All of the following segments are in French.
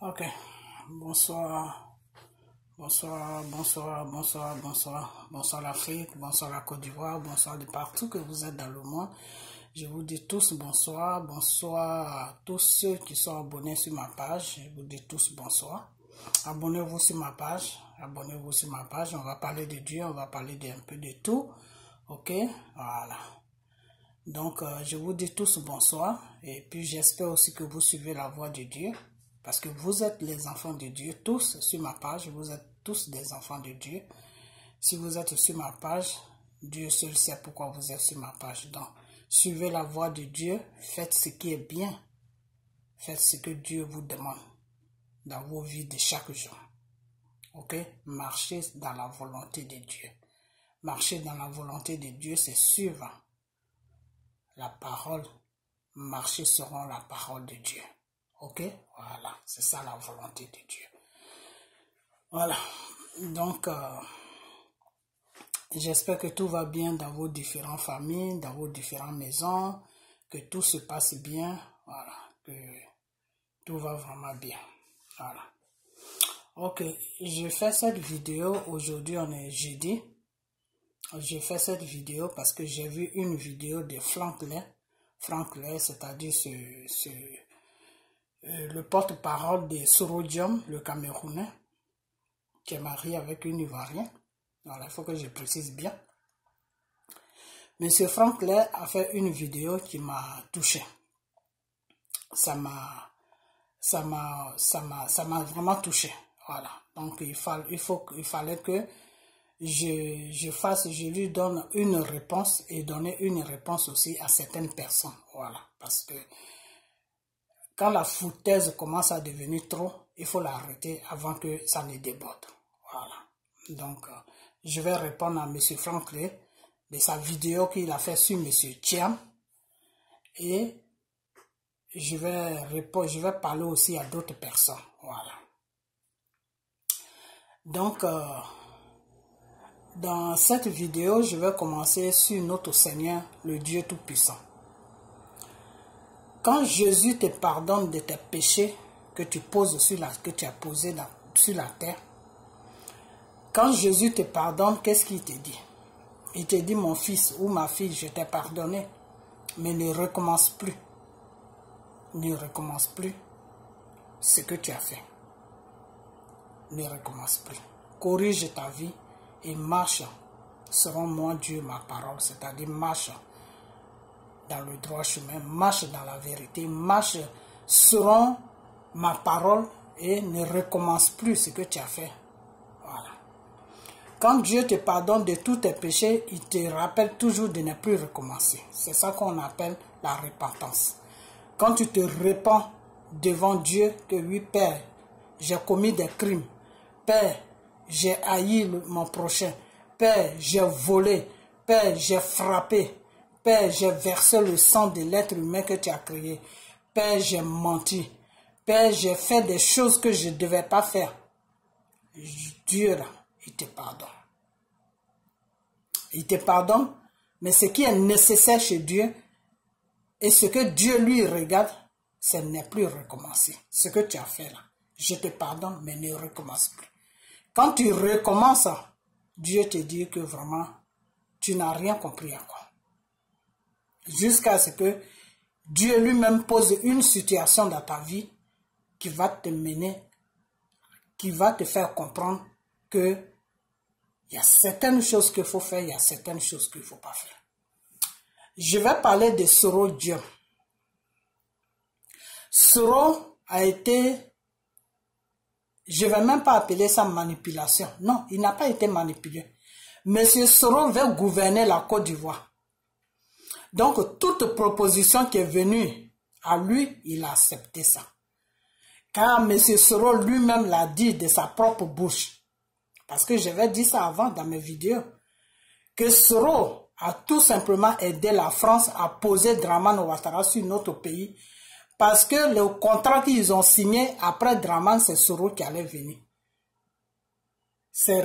Ok, bonsoir, bonsoir l'Afrique, bonsoir la Côte d'Ivoire, bonsoir de partout que vous êtes dans le monde. Je vous dis tous bonsoir à tous ceux qui sont abonnés sur ma page. Je vous dis tous bonsoir. Abonnez-vous sur ma page, on va parler de Dieu, on va parler d'un peu de tout. Ok, voilà. Donc, je vous dis tous bonsoir et puis j'espère aussi que vous suivez la voix de Dieu parce que vous êtes les enfants de Dieu, tous sur ma page, vous êtes tous des enfants de Dieu. Si vous êtes sur ma page, Dieu seul sait pourquoi vous êtes sur ma page. Donc, suivez la voix de Dieu, faites ce qui est bien, faites ce que Dieu vous demande dans vos vies de chaque jour. Ok? Marchez dans la volonté de Dieu. Marcher dans la volonté de Dieu, c'est suivre la parole, marcher selon la parole de Dieu. Ok? Voilà, c'est ça la volonté de Dieu. Voilà, donc j'espère que tout va bien dans vos différentes familles, dans vos différentes maisons, que tout se passe bien, voilà, que tout va vraiment bien. Voilà. Ok, je fais cette vidéo, aujourd'hui on est jeudi. Je fais cette vidéo parce que j'ai vu une vidéo de Franklin, c'est-à-dire le porte-parole de Sorodium, le Camerounais, qui est marié avec une Ivoirienne. Voilà, il faut que je précise bien. Monsieur Franklin a fait une vidéo qui m'a touché. Ça m'a vraiment touché. Voilà. Donc il fallait que je lui donne une réponse et donner une réponse aussi à certaines personnes. Voilà. Parce que quand la foutaise commence à devenir trop, il faut l'arrêter avant que ça ne déborde. Voilà. Donc, je vais répondre à M. Franklin de sa vidéo qu'il a fait sur M. Thiam. Et je vais parler aussi à d'autres personnes. Voilà. Donc, dans cette vidéo, je vais commencer sur notre Seigneur, le Dieu Tout-Puissant. Quand Jésus te pardonne de tes péchés que tu as posés sur la terre, quand Jésus te pardonne, qu'est-ce qu'il te dit? Il te dit, mon fils ou ma fille, je t'ai pardonné, mais ne recommence plus. Ne recommence plus ce que tu as fait. Ne recommence plus. Corrige ta vie et marche selon moi, Dieu, ma parole, c'est-à-dire marche dans le droit chemin, marche dans la vérité, marche selon ma parole et ne recommence plus ce que tu as fait. Voilà. Quand Dieu te pardonne de tous tes péchés, il te rappelle toujours de ne plus recommencer. C'est ça qu'on appelle la repentance. Quand tu te répands devant Dieu, que oui, Père, j'ai commis des crimes. Père, j'ai haï mon prochain. Père, j'ai volé. Père, j'ai frappé. Père, j'ai versé le sang de l'être humain que tu as créé. Père, j'ai menti. Père, j'ai fait des choses que je ne devais pas faire. Dieu, là, il te pardonne. Il te pardonne, mais ce qui est nécessaire chez Dieu et ce que Dieu lui regarde, ce n'est plus recommencer. Ce que tu as fait là, je te pardonne, mais ne recommence plus. Quand tu recommences, Dieu te dit que vraiment, tu n'as rien compris encore. Jusqu'à ce que Dieu lui-même pose une situation dans ta vie qui va te mener, qui va te faire comprendre que il y a certaines choses qu'il faut faire, il y a certaines choses qu'il ne faut pas faire. Je vais parler de Sorodium. Soro a été, je ne vais même pas appeler ça manipulation. Non, il n'a pas été manipulé. Monsieur Soro veut gouverner la Côte d'Ivoire. Donc, toute proposition qui est venue à lui, il a accepté ça. Car M. Soro lui-même l'a dit de sa propre bouche. Parce que j'avais dit ça avant dans mes vidéos. Que Soro a tout simplement aidé la France à poser Dramane Ouattara sur notre pays. Parce que le contrat qu'ils ont signé après Dramane, c'est Soro qui allait venir. Ça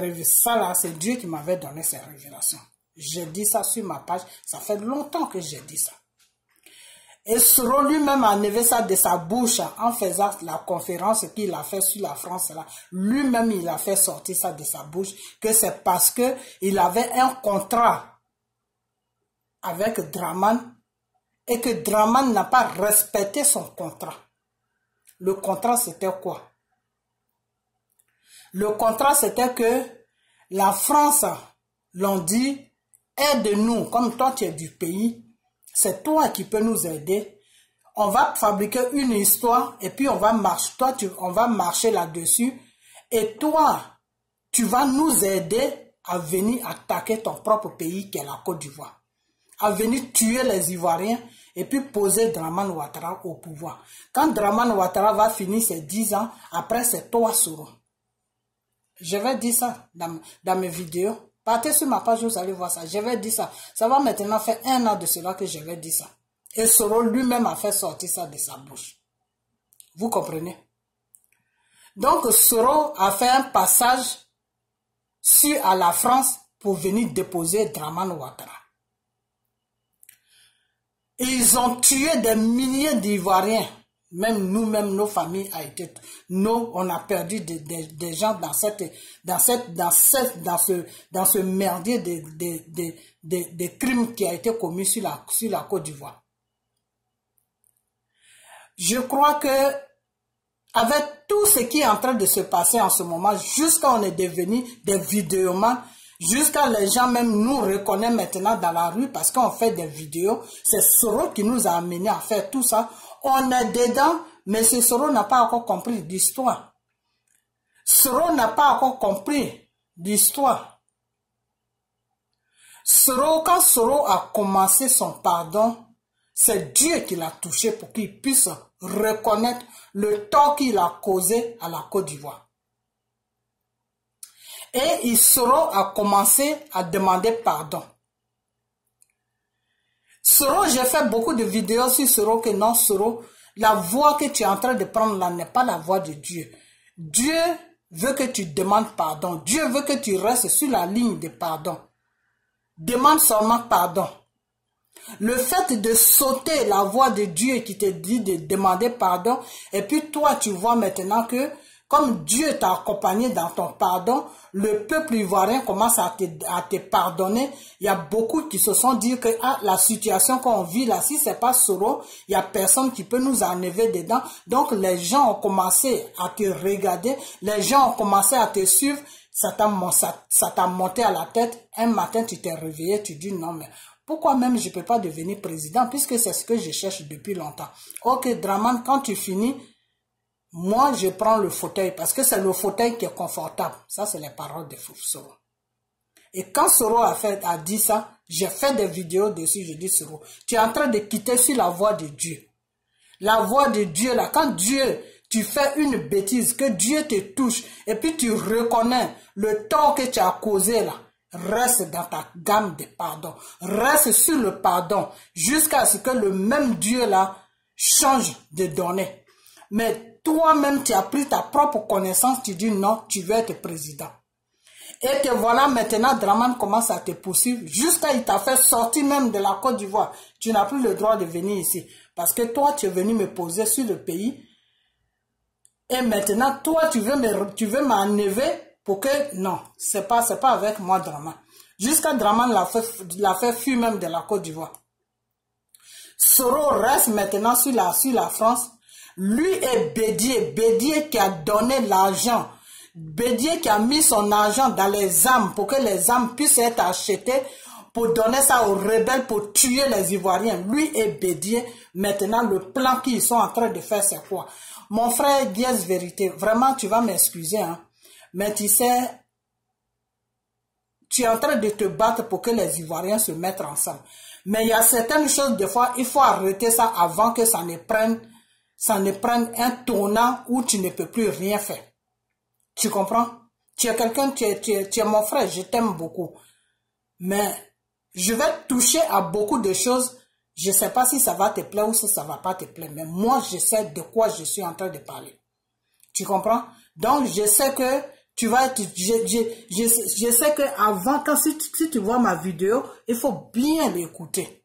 là, c'est Dieu qui m'avait donné ces révélations. J'ai dit ça sur ma page. Ça fait longtemps que j'ai dit ça. Et Soro lui-même a enlevé ça de sa bouche en faisant la conférence qu'il a fait sur la France. Là. Lui-même, il a fait sortir ça de sa bouche, que c'est parce que il avait un contrat avec Dramane et que Dramane n'a pas respecté son contrat. Le contrat, c'était quoi? Le contrat, c'était que la France, l'on dit, aide-nous, comme toi tu es du pays, c'est toi qui peux nous aider. On va fabriquer une histoire et puis on va marcher là-dessus. Et toi, tu vas nous aider à venir attaquer ton propre pays qui est la Côte d'Ivoire. À venir tuer les Ivoiriens et puis poser Dramane Ouattara au pouvoir. Quand Dramane Ouattara va finir ses 10 ans, après c'est toi Soro. Je vais dire ça dans mes vidéos. Partez sur ma page, vous allez voir ça. Je vais dire ça. Ça va maintenant faire 1 an de cela que je vais dire ça. Et Soro lui-même a fait sortir ça de sa bouche. Vous comprenez? Donc Soro a fait un passage à la France pour venir déposer Dramane Ouattara. Ils ont tué des milliers d'Ivoiriens. Même nous-mêmes, nos familles a été... Nous, on a perdu des gens dans ce merdier de crimes qui a été commis sur la Côte d'Ivoire. Je crois que avec tout ce qui est en train de se passer en ce moment, jusqu'à on est devenu des vidéomans, jusqu'à les gens même nous reconnaissent maintenant dans la rue parce qu'on fait des vidéos, c'est Soro qui nous a amenés à faire tout ça. On est dedans, mais ce Soro n'a pas encore compris l'histoire. Soro n'a pas encore compris l'histoire. Quand Soro a commencé son pardon, c'est Dieu qui l'a touché pour qu'il puisse reconnaître le tort qu'il a causé à la Côte d'Ivoire. Et Soro a commencé à demander pardon. Soro, j'ai fait beaucoup de vidéos sur Soro que non, Soro, la voie que tu es en train de prendre là n'est pas la voie de Dieu. Dieu veut que tu demandes pardon. Dieu veut que tu restes sur la ligne de pardon. Demande seulement pardon. Le fait de sauter la voie de Dieu qui te dit de demander pardon, et puis toi tu vois maintenant que comme Dieu t'a accompagné dans ton pardon, le peuple ivoirien commence à te pardonner. Il y a beaucoup qui se sont dit que la situation qu'on vit là, si c'est pas Soro, il y a personne qui peut nous enlever dedans. Donc les gens ont commencé à te regarder, les gens ont commencé à te suivre, ça t'a monté à la tête. Un matin tu t'es réveillé, tu dis non mais pourquoi même je ne peux pas devenir président puisque c'est ce que je cherche depuis longtemps. Ok Dramane, quand tu finis, moi, je prends le fauteuil parce que c'est le fauteuil qui est confortable. Ça, c'est les paroles de Soro. Et quand Soro a dit ça, j'ai fait des vidéos dessus, je dis Soro, tu es en train de quitter sur la voie de Dieu. La voie de Dieu, là, quand Dieu, tu fais une bêtise, que Dieu te touche, et puis tu reconnais le tort que tu as causé là, reste dans ta gamme de pardon. Reste sur le pardon, jusqu'à ce que le même Dieu là change de donner. Mais toi-même, tu as pris ta propre connaissance, tu dis non, tu veux être président. Et te voilà maintenant, Dramane commence à te poursuivre, jusqu'à il t'a fait sortir même de la Côte d'Ivoire. Tu n'as plus le droit de venir ici. Parce que toi, tu es venu me poser sur le pays. Et maintenant, toi, tu veux m'enlever pour que, non, c'est pas avec moi, Dramane. Jusqu'à Dramane l'a fait fuir même de la Côte d'Ivoire. Soro reste maintenant sur la France. Lui et Bédié qui a donné l'argent, Bédié qui a mis son argent dans les armes pour que les armes puissent être achetées pour donner ça aux rebelles pour tuer les Ivoiriens. Lui et Bédié, maintenant le plan qu'ils sont en train de faire c'est quoi? Mon frère Diaz Vérité, vraiment tu vas m'excuser, hein, mais tu sais, tu es en train de te battre pour que les Ivoiriens se mettent ensemble. Mais il y a certaines choses, des fois, il faut arrêter ça avant que ça ne prenne un tournant où tu ne peux plus rien faire. Tu comprends? Tu es quelqu'un, tu es mon frère, je t'aime beaucoup. Mais je vais toucher à beaucoup de choses. Je ne sais pas si ça va te plaire ou si ça ne va pas te plaire. Mais moi, je sais de quoi je suis en train de parler. Tu comprends? Donc, je sais que tu vas être... Je sais que avant, si tu vois ma vidéo, il faut bien l'écouter.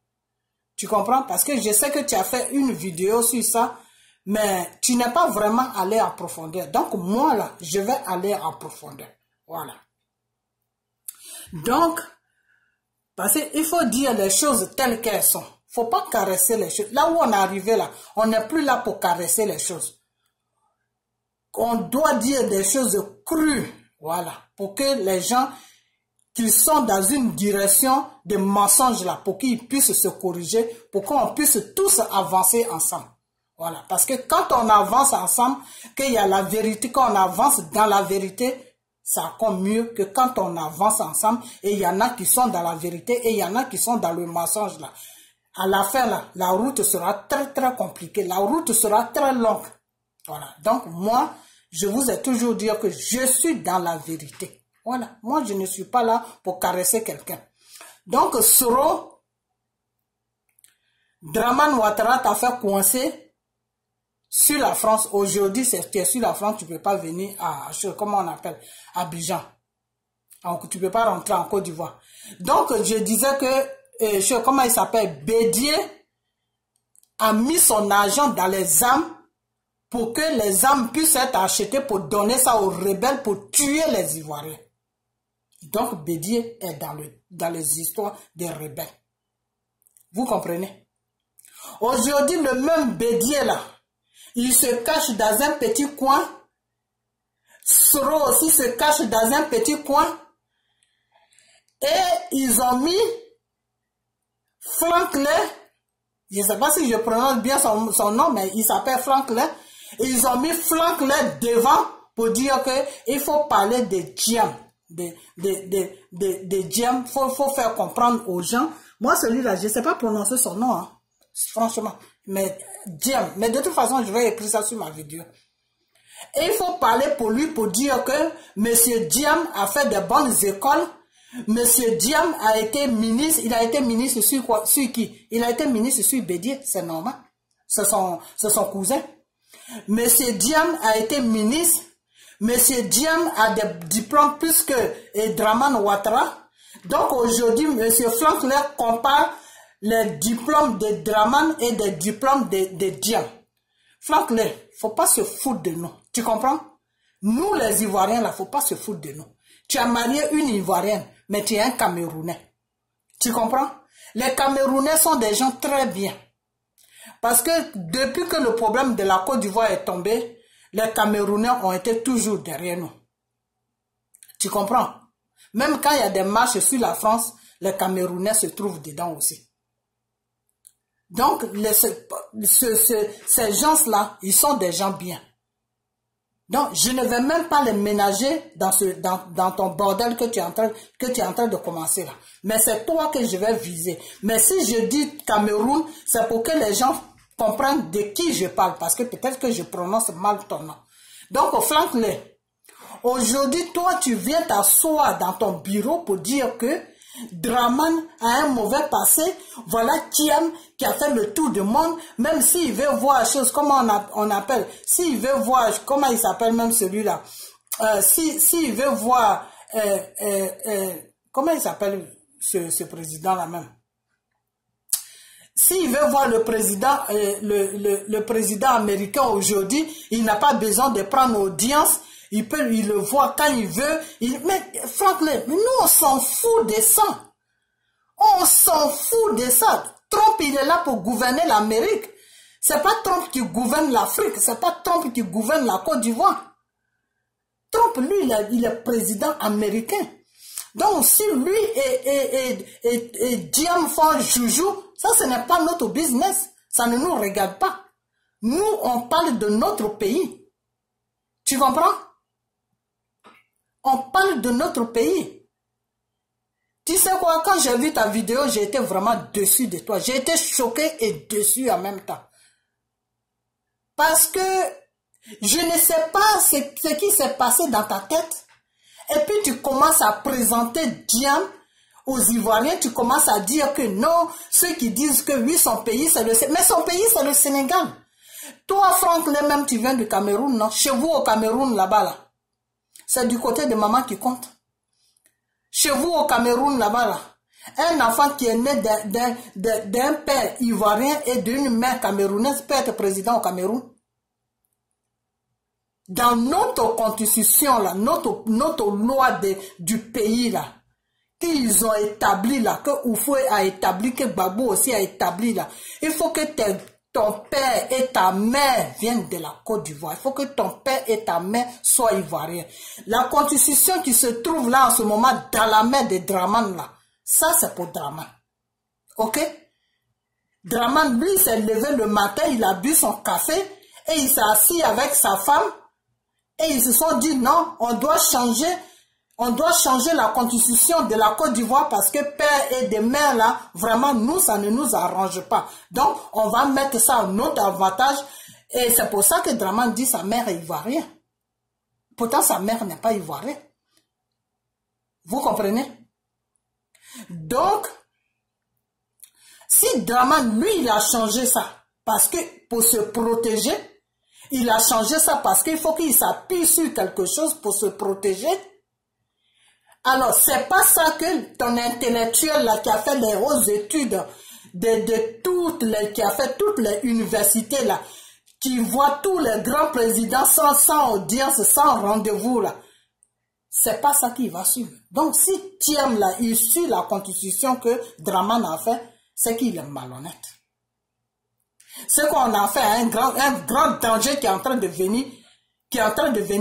Tu comprends? Parce que je sais que tu as fait une vidéo sur ça, mais tu n'es pas vraiment allé en profondeur. Donc, moi, là, je vais aller en profondeur. Voilà. Donc, parce qu'il faut dire les choses telles qu'elles sont. Il ne faut pas caresser les choses. Là où on est arrivé, là, on n'est plus là pour caresser les choses. On doit dire des choses crues. Voilà. Pour que les gens qui sont dans une direction de mensonge là, pour qu'ils puissent se corriger, pour qu'on puisse tous avancer ensemble. Voilà. Parce que quand on avance ensemble, qu'il y a la vérité, quand on avance dans la vérité, c'est encore mieux que quand on avance ensemble et il y en a qui sont dans la vérité et il y en a qui sont dans le mensonge là. À la fin là, la route sera très très compliquée, la route sera très longue. Voilà. Donc moi, je vous ai toujours dit que je suis dans la vérité. Voilà. Moi, je ne suis pas là pour caresser quelqu'un. Donc, Soro, Draman Ouattara t'a fait coincer sur la France. Aujourd'hui, tu es sur la France, tu ne peux pas venir à, comment on appelle, à Abidjan. Donc, tu ne peux pas rentrer en Côte d'Ivoire. Donc, je disais que, comment il s'appelle, Bédié a mis son argent dans les armes pour que les armes puissent être achetées pour donner ça aux rebelles pour tuer les Ivoiriens. Donc, Bédié est dans les histoires des rebelles. Vous comprenez? Aujourd'hui, le même Bédié là, il se cache dans un petit coin. Soro aussi se cache dans un petit coin. Et ils ont mis Franklin, je ne sais pas si je prononce bien son nom, mais il s'appelle Franklin. Ils ont mis Franklin devant pour dire qu'il faut parler de Diem. De Diem, faut faire comprendre aux gens. Moi, celui-là, je ne sais pas prononcer son nom, hein, franchement. Mais Diem, mais de toute façon, je vais écrire ça sur ma vidéo. Et il faut parler pour lui pour dire que M. Diem a fait de bonnes écoles. M. Diem a été ministre. Il a été ministre sur quoi? Sur qui? Il a été ministre sur Bédié, c'est normal. C'est son cousin. M. Diem a été ministre. M. Diem a des diplômes plus que Draman Ouattara. Donc aujourd'hui, M. Franklin compare les diplômes de Draman et des diplômes de Diem. Franklin, il ne faut pas se foutre de nous. Tu comprends? Nous, les Ivoiriens, il ne faut pas se foutre de nous. Tu as marié une Ivoirienne, mais tu es un Camerounais. Tu comprends? Les Camerounais sont des gens très bien. Parce que depuis que le problème de la Côte d'Ivoire est tombé, les Camerounais ont été toujours derrière nous. Tu comprends? Même quand il y a des marches sur la France, les Camerounais se trouvent dedans aussi. Donc, ces gens-là, ils sont des gens bien. Donc, je ne vais même pas les ménager dans ton bordel que tu es en train de commencer là. Mais c'est toi que je vais viser. Mais si je dis Cameroun, c'est pour que les gens comprennent de qui je parle. Parce que peut-être que je prononce mal ton nom. Donc, Franklin, aujourd'hui, toi, tu viens t'asseoir dans ton bureau pour dire que Draman a un mauvais passé. Voilà Diem qui a fait le tour du monde. Même s'il veut voir chose, comment on appelle, s'il veut voir, comment il s'appelle même celui-là, s'il veut voir, comment il s'appelle ce président-là même. S'il veut voir le président, le président américain aujourd'hui, il n'a pas besoin de prendre audience. Il le voit quand il veut. Mais Franklin, nous on s'en fout de ça. On s'en fout de ça. Trump, il est là pour gouverner l'Amérique. C'est pas Trump qui gouverne l'Afrique. C'est pas Trump qui gouverne la Côte d'Ivoire. Trump, lui, il est président américain. Donc, si lui et Diem font joujou, ça, ce n'est pas notre business. Ça ne nous regarde pas. Nous, on parle de notre pays. Tu comprends? On parle de notre pays. Tu sais quoi, quand j'ai vu ta vidéo, j'ai été vraiment déçu de toi. J'ai été choqué et déçu en même temps. Parce que je ne sais pas ce qui s'est passé dans ta tête. Et puis tu commences à présenter Diem aux Ivoiriens. Tu commences à dire que non, ceux qui disent que oui, son pays, c'est le Sénégal. Mais son pays, c'est le Sénégal. Toi, Franklin, même tu viens du Cameroun, non? Chez vous au Cameroun, là-bas, là. C'est du côté de maman qui compte. Chez vous au Cameroun, là-bas, là. Un enfant qui est né d'un père ivoirien et d'une mère camerounaise peut être président au Cameroun. Dans notre constitution, là, notre loi du pays, là, qu'ils ont établi, là, que Oufoué a établi, que Babou aussi a établi, là, il faut que ton père et ta mère viennent de la Côte d'Ivoire. Il faut que ton père et ta mère soient ivoiriens. La constitution qui se trouve là en ce moment dans la main de Draman, là, ça c'est pour Draman. Ok? Draman, lui, s'est levé le matin, il a bu son café et il s'est assis avec sa femme et ils se sont dit non, on doit changer la constitution de la Côte d'Ivoire parce que père et des mères là, vraiment nous, ça ne nous arrange pas. Donc, on va mettre ça à notre avantage et c'est pour ça que Draman dit sa mère est ivoirienne. Pourtant, sa mère n'est pas ivoirienne. Vous comprenez? Donc, si Draman, lui, il a changé ça parce que pour se protéger, il a changé ça parce qu'il faut qu'il s'appuie sur quelque chose pour se protéger. Alors, c'est pas ça que ton intellectuel là, qui a fait les hautes études qui a fait toutes les universités là, qui voit tous les grands présidents sans audience, sans rendez-vous là, c'est pas ça qu'il va suivre. Donc, si Thiam là, il suit la constitution que Draman a fait, c'est qu'il est malhonnête. C'est qu'on a fait un grand danger qui est en train de venir,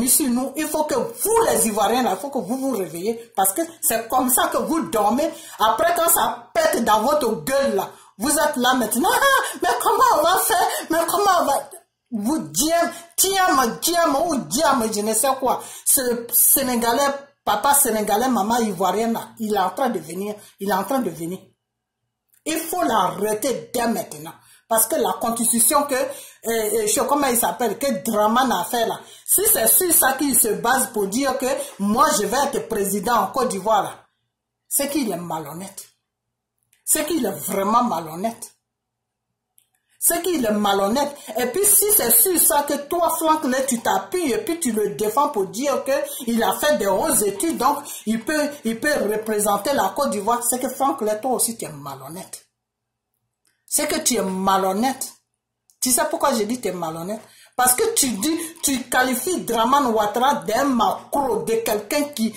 sur nous. Il faut que vous, les Ivoiriens, là, il faut que vous vous réveillez. Parce que c'est comme ça que vous dormez. Après, quand ça pète dans votre gueule, là, vous êtes là maintenant. Ah, mais comment on va faire? Mais comment on va... Vous Diam, je ne sais quoi. Ce Sénégalais, papa sénégalais, maman ivoirienne, là, il est en train de venir. Il faut l'arrêter dès maintenant. Parce que la constitution que, je sais comment il s'appelle, que Draman a fait là, si c'est sur ça qu'il se base pour dire que moi je vais être président en Côte d'Ivoire là, c'est qu'il est malhonnête. C'est qu'il est vraiment malhonnête. C'est qu'il est malhonnête. Et puis si c'est sur ça que toi, Franck, là, tu t'appuies et puis tu le défends pour dire qu'il a fait des hautes études, donc il peut représenter la Côte d'Ivoire, c'est que Franck, là, toi aussi tu es malhonnête. C'est que tu es malhonnête. Tu sais pourquoi je dis que tu es malhonnête? Parce que tu qualifies Draman Ouattara d'un macro, de quelqu'un qui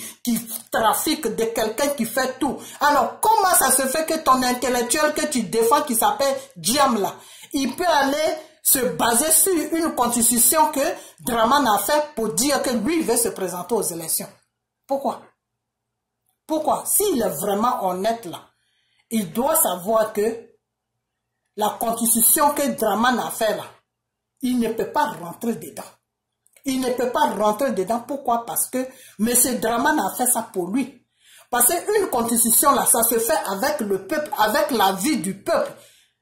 trafique, de quelqu'un qui fait tout. Alors, comment ça se fait que ton intellectuel que tu défends, qui s'appelle Diam là, il peut aller se baser sur une constitution que Draman a fait pour dire que lui, il veut se présenter aux élections? Pourquoi? Pourquoi? S'il est vraiment honnête là, il doit savoir que la constitution que Draman a fait là, il ne peut pas rentrer dedans. Il ne peut pas rentrer dedans. Pourquoi? Parce que M. Draman a fait ça pour lui. Parce qu'une constitution là, ça se fait avec le peuple, avec la vie du peuple.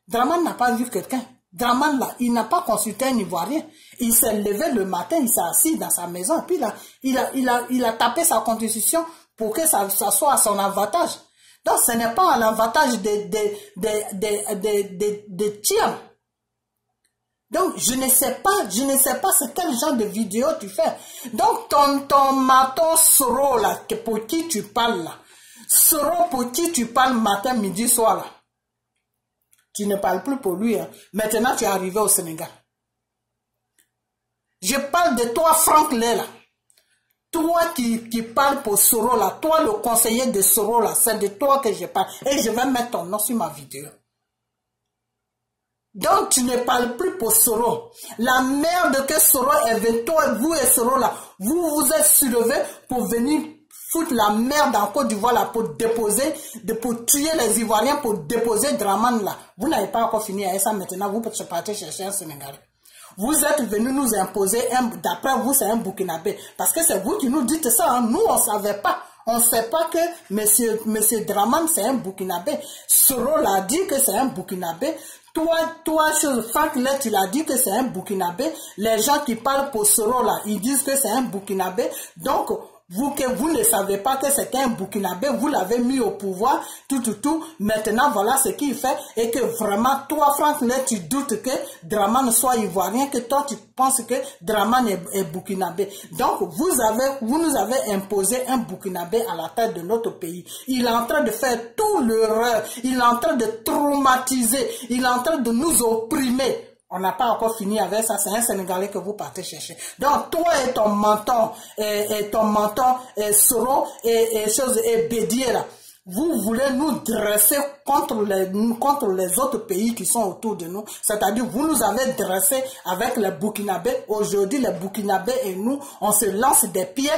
Draman n'a pas vu quelqu'un. Draman là, il n'a pas consulté un Ivoirien. Il s'est levé le matin, il s'est assis dans sa maison, et puis là, il a tapé sa constitution pour que ça soit à son avantage. Donc, ce n'est pas à l'avantage de Thiam. Donc, je ne sais pas c'est quel genre de vidéo tu fais. Donc, ton maton Soro, là, pour qui tu parles, là. Soro, pour qui tu parles matin, midi, soir, là. Tu ne parles plus pour lui, hein. Maintenant, tu es arrivé au Sénégal. Je parle de toi, Franck Lé, là. Toi qui parles pour Soro là, toi le conseiller de Soro là, c'est de toi que je parle. Et je vais mettre ton nom sur ma vidéo. Donc tu ne parles plus pour Soro. La merde que Soro est venue, toi, vous et Soro là, vous vous êtes soulevés pour venir foutre la merde en Côte d'Ivoire là, pour déposer, pour tuer les Ivoiriens, pour déposer Draman là. Vous n'avez pas encore fini avec ça maintenant, vous pouvez partir chercher un Sénégalais. Vous êtes venus nous imposer, d'après vous, c'est un Burkinabé. Parce que c'est vous qui nous dites ça. Hein. Nous, on ne savait pas. On ne sait pas que monsieur Draman, c'est un Burkinabé. Soro l'a dit que c'est un Burkinabé. Toi, Franck Lé, tu l'as dit que c'est un Burkinabé. Les gens qui parlent pour Soro, là, ils disent que c'est un Burkinabé. Donc, vous que vous ne savez pas que c'était un Burkinabé, vous l'avez mis au pouvoir, tout. Maintenant, voilà ce qu'il fait. Et que vraiment, toi, Franklin, tu doutes que Dramane soit ivoirien, que toi, tu penses que Dramane est Burkinabé. Donc, vous nous avez imposé un Burkinabé à la tête de notre pays. Il est en train de faire tout l'erreur. Il est en train de traumatiser. Il est en train de nous opprimer. On n'a pas encore fini avec ça, c'est un Sénégalais que vous partez chercher. Donc, toi et ton menton, Soro et Bédier là, vous voulez nous dresser contre les autres pays qui sont autour de nous. C'est-à-dire, vous nous avez dressés avec les Burkinabés. Aujourd'hui, les Burkinabés et nous, on se lance des pieds.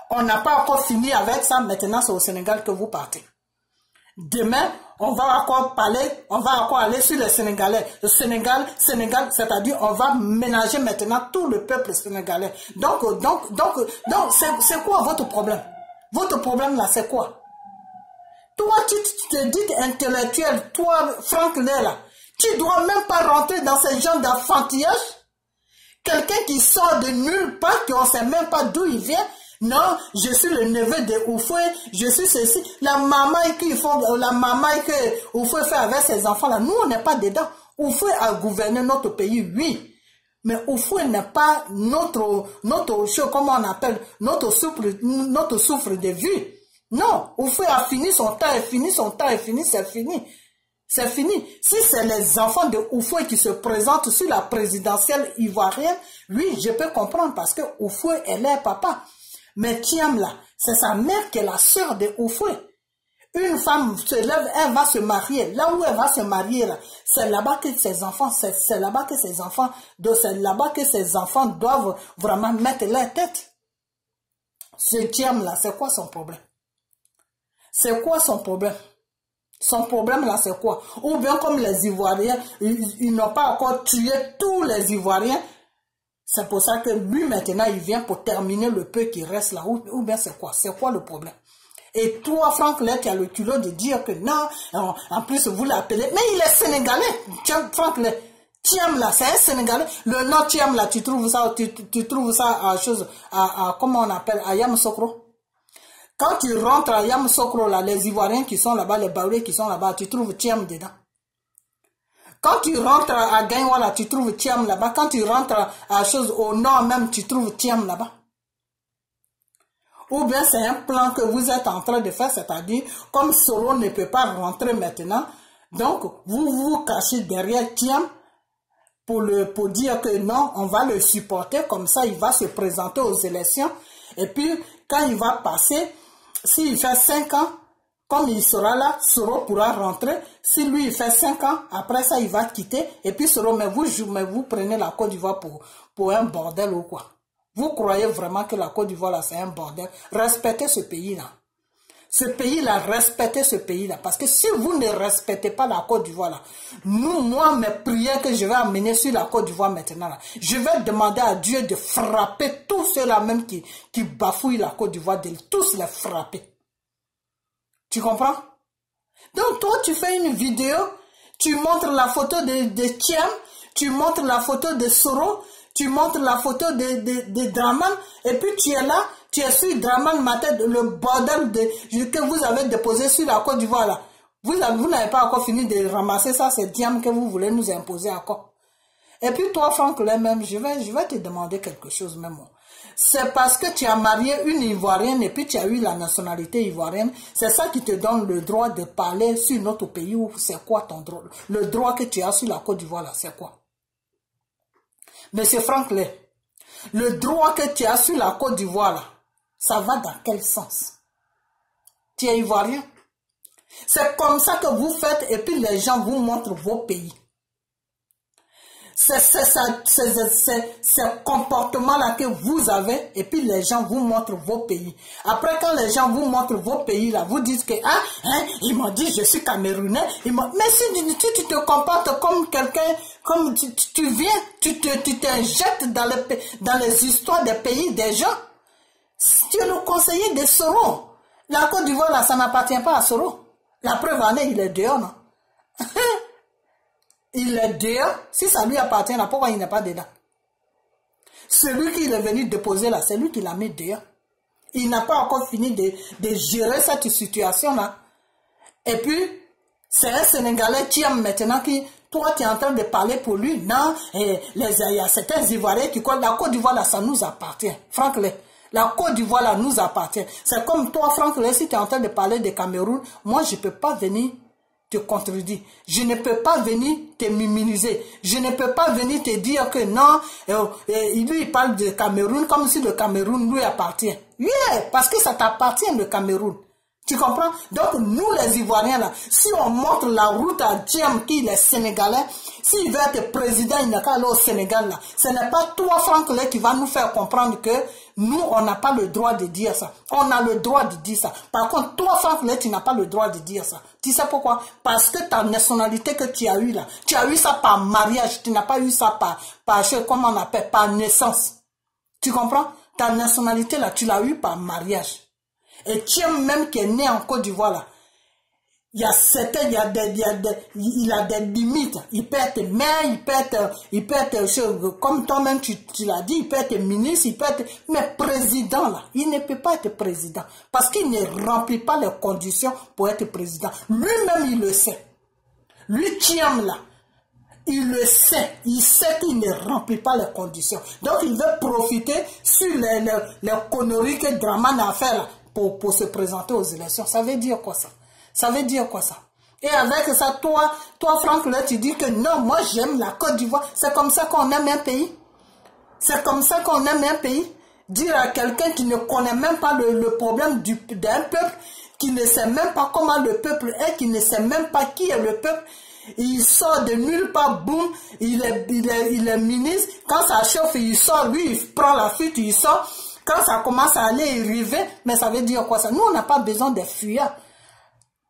On n'a pas encore fini avec ça. Maintenant, c'est au Sénégal que vous partez. Demain, on va encore aller sur les Sénégalais. Le Sénégal, c'est-à-dire on va ménager maintenant tout le peuple sénégalais. Donc, c'est quoi votre problème? Votre problème là, c'est quoi? Toi, tu te dis intellectuel, toi, Franklin là, tu dois même pas rentrer dans ce genre d'enfantillage. Quelqu'un qui sort de nulle part, qu'on ne sait même pas d'où il vient. Non, je suis le neveu de Oufoué, je suis ceci. La maman que Oufoué fait avec ses enfants là, nous on n'est pas dedans. Oufoué a gouverné notre pays, oui. Mais Oufoué n'est pas notre comment on appelle, notre souffle de vie. Non, Oufoué a fini son temps, c'est fini. C'est fini. Si c'est les enfants de Oufoué qui se présentent sur la présidentielle ivoirienne, oui, je peux comprendre parce que Oufoué est leur papa. Mais Thiam là, c'est sa mère qui est la sœur de Oufoué. Une femme se lève, elle va se marier. Là où elle va se marier, c'est là-bas que ses enfants, c'est là-bas que ses enfants doivent vraiment mettre leur tête. Ce Thiam là, c'est quoi son problème? C'est quoi son problème? Son problème là, c'est quoi? Ou bien comme les Ivoiriens, ils n'ont pas encore tué tous les Ivoiriens. C'est pour ça que lui, maintenant, il vient pour terminer le peu qui reste là. Ou bien c'est quoi? C'est quoi le problème? Et toi, Franklin, tu as le culot de dire que non, en plus, vous l'appelez. Mais il est sénégalais. Franklin, Thiam là, c'est un Sénégalais. Le nom Thiam là, tu trouves ça à comment on appelle, à Yamoussoukro. Quand tu rentres à Yamoussoukro là, les Ivoiriens qui sont là-bas, les Baoulés qui sont là-bas, tu trouves Thiam dedans. Quand tu rentres à Gaïwala, tu trouves Thiam là-bas. Quand tu rentres au nord même, tu trouves Thiam là-bas. Ou bien c'est un plan que vous êtes en train de faire, c'est-à-dire, comme Soro ne peut pas rentrer maintenant, donc vous vous cachez derrière Thiam pour dire que non, on va le supporter, comme ça il va se présenter aux élections. Et puis, quand il va passer, s'il fait 5 ans, comme il sera là, Soro pourra rentrer. Si lui, il fait 5 ans, après ça, il va quitter. Et puis Soro, mais vous prenez la Côte d'Ivoire pour un bordel ou quoi? Vous croyez vraiment que la Côte d'Ivoire, là, c'est un bordel? Respectez ce pays-là. Ce pays-là, respectez ce pays-là. Parce que si vous ne respectez pas la Côte d'Ivoire, là, moi, mes prières que je vais amener sur la Côte d'Ivoire maintenant, là, je vais demander à Dieu de frapper tous ceux-là même qui bafouillent la Côte d'Ivoire, de tous les frapper. Tu comprends? Donc, toi, tu fais une vidéo, tu montres la photo de Thiam, tu montres la photo de Soro, tu montres la photo de Dramane, et puis tu es là, tu es sur Dramane, ma tête, le bordel que vous avez déposé sur la Côte d'Ivoire, là. Vous n'avez pas encore fini de ramasser ça, c'est Thiam que vous voulez nous imposer encore. Et puis toi, Franklin, même, je vais te demander quelque chose, même. C'est parce que tu as marié une Ivoirienne et puis tu as eu la nationalité ivoirienne. C'est ça qui te donne le droit de parler sur notre pays ou c'est quoi ton droit? Le droit que tu as sur la Côte d'Ivoire, là, c'est quoi? Monsieur Franklin, le droit que tu as sur la Côte d'Ivoire, là, ça va dans quel sens? Tu es Ivoirien? C'est comme ça que vous faites et puis les gens vous montrent vos pays. C'est ce comportement-là que vous avez et puis les gens vous montrent vos pays. Après, quand les gens vous montrent vos pays, là, vous dites que, ils m'ont dit je suis Camerounais. Mais si tu te comportes comme quelqu'un, comme tu viens, tu t'injectes dans les histoires des pays des gens. Tu es le conseiller de Soro. La Côte d'Ivoire, là, ça n'appartient pas à Soro. La preuve en est, il est dehors, non? Il est dehors. Si ça lui appartient, là, pourquoi il n'est pas dedans? Celui qui est venu déposer là, c'est lui qui l'a mis dehors. Il n'a pas encore fini de gérer cette situation-là. Et puis, c'est un Sénégalais qui aime maintenant qui... Toi, tu es en train de parler pour lui. Non, il y a certains Ivoiriens qui croient que la Côte d'Ivoire, là, ça nous appartient. Franck, la Côte d'Ivoire, là, nous appartient. C'est comme toi, Franck, si tu es en train de parler de Cameroun, moi, je ne peux pas venir te contredire. Je ne peux pas venir te minimiser. Je ne peux pas venir te dire que non, lui, il parle de Cameroun comme si le Cameroun lui appartient. Oui, parce que ça t'appartient, le Cameroun. Tu comprends? Donc, nous, les Ivoiriens, là, si on montre la route à Diem, qui est sénégalais, s'il veut être président, il n'a qu'à aller au Sénégal, là. Ce n'est pas toi, Franck, là, qui va nous faire comprendre que nous, on n'a pas le droit de dire ça. On a le droit de dire ça. Par contre, toi, Franck, là, tu n'as pas le droit de dire ça. Tu sais pourquoi? Parce que ta nationalité que tu as eue, là, tu as eu ça par mariage. Tu n'as pas eu ça par comment on appelle, par naissance. Tu comprends? Ta nationalité, là, tu l'as eu par mariage. Et Tiem même qui est né en Côte d'Ivoire là, il y a certains, il a des limites. Il peut être maire, il peut être comme toi-même tu l'as dit, il peut être ministre, il peut être, mais président là, il ne peut pas être président parce qu'il ne remplit pas les conditions pour être président. Lui-même il le sait. Lui Tiem là, il le sait, il sait qu'il ne remplit pas les conditions. Donc il veut profiter sur les conneries que Draman a fait là. Pour se présenter aux élections. Ça veut dire quoi ça? Ça veut dire quoi ça? Et avec ça, toi Franck, là, tu dis que non, moi j'aime la Côte d'Ivoire. C'est comme ça qu'on aime un pays. C'est comme ça qu'on aime un pays. Dire à quelqu'un qui ne connaît même pas le problème d'un peuple, qui ne sait même pas comment le peuple est, qui ne sait même pas qui est le peuple, il sort de nulle part, boum, il est ministre. Quand ça chauffe, il sort, lui, il prend la fuite, il sort. Quand ça commence à aller arriver, mais ça veut dire quoi ça? Nous, on n'a pas besoin de fuyards.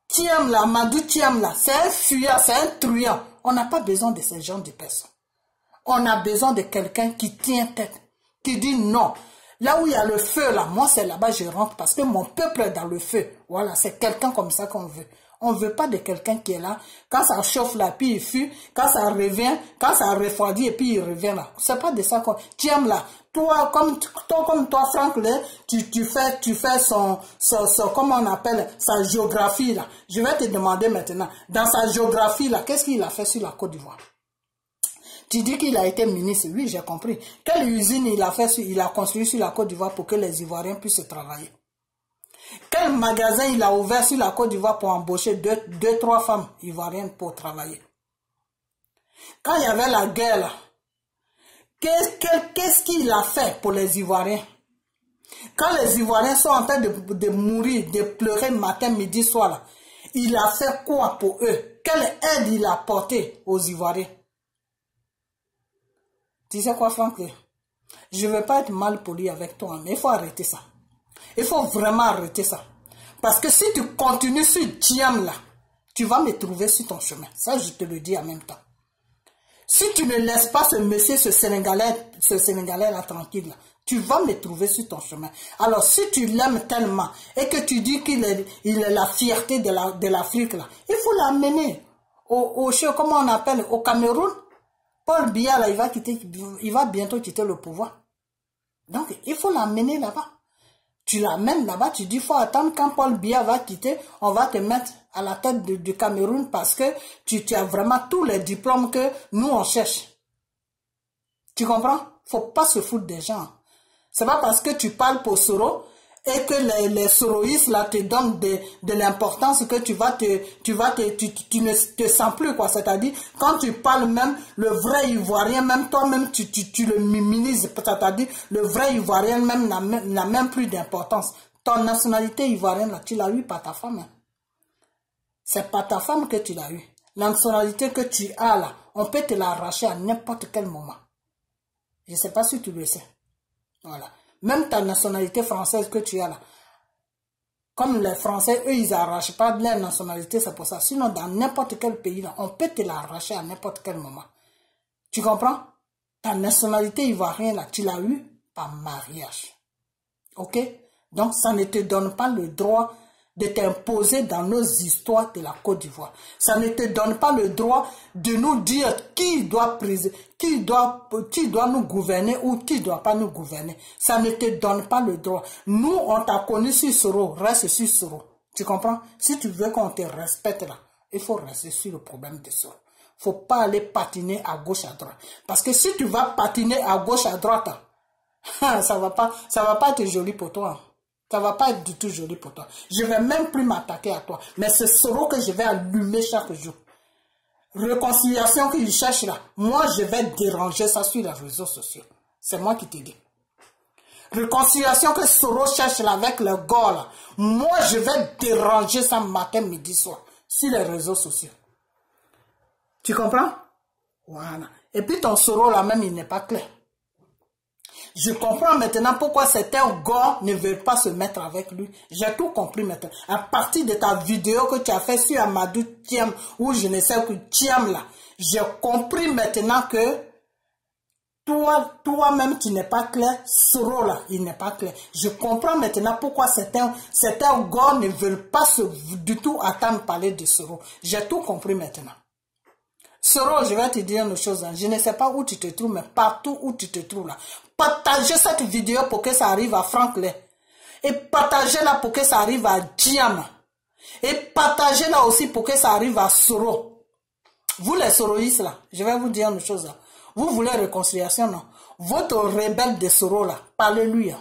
Tiem là, Madou Tiem là, c'est un fuyard, c'est un truand. On n'a pas besoin de ce genre de personnes. On a besoin de quelqu'un qui tient tête, qui dit non. Là où il y a le feu là, moi c'est là-bas je rentre parce que mon peuple est dans le feu. Voilà, c'est quelqu'un comme ça qu'on veut. On ne veut pas de quelqu'un qui est là, quand ça chauffe là, puis il fuit, quand ça revient, quand ça refroidit, et puis il revient là. C'est pas de ça qu'on... Tiem là, toi, comme toi, Franck, là, tu fais son, comment on appelle, sa géographie là. Je vais te demander maintenant, dans sa géographie là, qu'est-ce qu'il a fait sur la Côte d'Ivoire? Tu dis qu'il a été ministre, oui, j'ai compris. Quelle usine il a construit sur la Côte d'Ivoire pour que les Ivoiriens puissent travailler? Quel magasin il a ouvert sur la Côte d'Ivoire pour embaucher deux, trois femmes ivoiriennes pour travailler? Quand il y avait la guerre là, qu'est-ce qu'il a fait pour les Ivoiriens? Quand les Ivoiriens sont en train de mourir, de pleurer matin, midi, soir là, il a fait quoi pour eux? Quelle aide il a apporté aux Ivoiriens? Tu sais quoi, Franck? Je ne veux pas être mal poli avec toi, mais il faut arrêter ça. Il faut vraiment arrêter ça. Parce que si tu continues sur Diem là, tu vas me trouver sur ton chemin. Ça, je te le dis en même temps. Si tu ne laisses pas ce monsieur, ce Sénégalais là tranquille là, tu vas me trouver sur ton chemin. Alors, si tu l'aimes tellement et que tu dis qu'il est la fierté de l'Afrique là, il faut l'amener comment on appelle, au Cameroun. Paul Biya là, il va bientôt quitter le pouvoir. Donc, il faut l'amener là-bas. Tu l'amènes là-bas, tu dis, il faut attendre quand Paul Biya va quitter, on va te mettre à la tête du Cameroun parce que tu as vraiment tous les diplômes que nous on cherche. Tu comprends? Faut pas se foutre des gens. C'est pas parce que tu parles pour Soro et que les soroïstes là te donnent de l'importance que tu ne te sens plus quoi. C'est-à-dire, quand tu parles même, le vrai Ivoirien, même toi-même, tu le minimises. C'est-à-dire, le vrai Ivoirien même n'a même plus d'importance. Ton nationalité ivoirienne là, tu l'as eu par ta femme. Hein. C'est pas ta femme que tu l'as eu. La nationalité que tu as là, on peut te l'arracher à n'importe quel moment. Je ne sais pas si tu le sais. Voilà. Même ta nationalité française que tu as là. Comme les Français, eux, ils n'arrachent pas de leur nationalité, c'est pour ça. Sinon, dans n'importe quel pays, là, on peut te l'arracher à n'importe quel moment. Tu comprends? Ta nationalité ivoirienne, là, tu l'as eu par mariage. Ok? Donc, ça ne te donne pas le droit de t'imposer dans nos histoires de la Côte d'Ivoire. Ça ne te donne pas le droit de nous dire qui doit nous gouverner ou qui ne doit pas nous gouverner. Ça ne te donne pas le droit. Nous, on t'a connu sur Soro, reste sur Soro. Tu comprends? Si tu veux qu'on te respecte là, il faut rester sur le problème de Soro. Il ne faut pas aller patiner à gauche, à droite. Parce que si tu vas patiner à gauche, à droite, ça va pas être joli pour toi. Ça va pas être du tout joli pour toi. Je vais même plus m'attaquer à toi. Mais c'est Soro que je vais allumer chaque jour. Réconciliation qu'il cherche là. Moi, je vais déranger ça sur les réseaux sociaux. C'est moi qui te dis. Réconciliation que Soro cherche là avec le gars là. Moi, je vais déranger ça matin, midi, soir. Sur les réseaux sociaux. Tu comprends? Voilà. Et puis ton Soro là même, il n'est pas clair. Je comprends maintenant pourquoi certains gars ne veulent pas se mettre avec lui. J'ai tout compris maintenant. À partir de ta vidéo que tu as fait sur Amadou Thiam, ou je ne sais que Thiam là, j'ai compris maintenant que toi-même tu n'es pas clair, Soro là, il n'est pas clair. Je comprends maintenant pourquoi certains gars ne veulent pas du tout attendre parler de Soro. J'ai tout compris maintenant. Soro, je vais te dire une chose, je ne sais pas où tu te trouves, mais partout où tu te trouves là, partagez cette vidéo pour que ça arrive à Frank Lay. Et partagez-la pour que ça arrive à Diam. Et partagez-la aussi pour que ça arrive à Soro. Vous les Soroïstes là, je vais vous dire une chose là. Vous voulez réconciliation, non? Votre rebelle de Soro là, parlez-lui. Hein.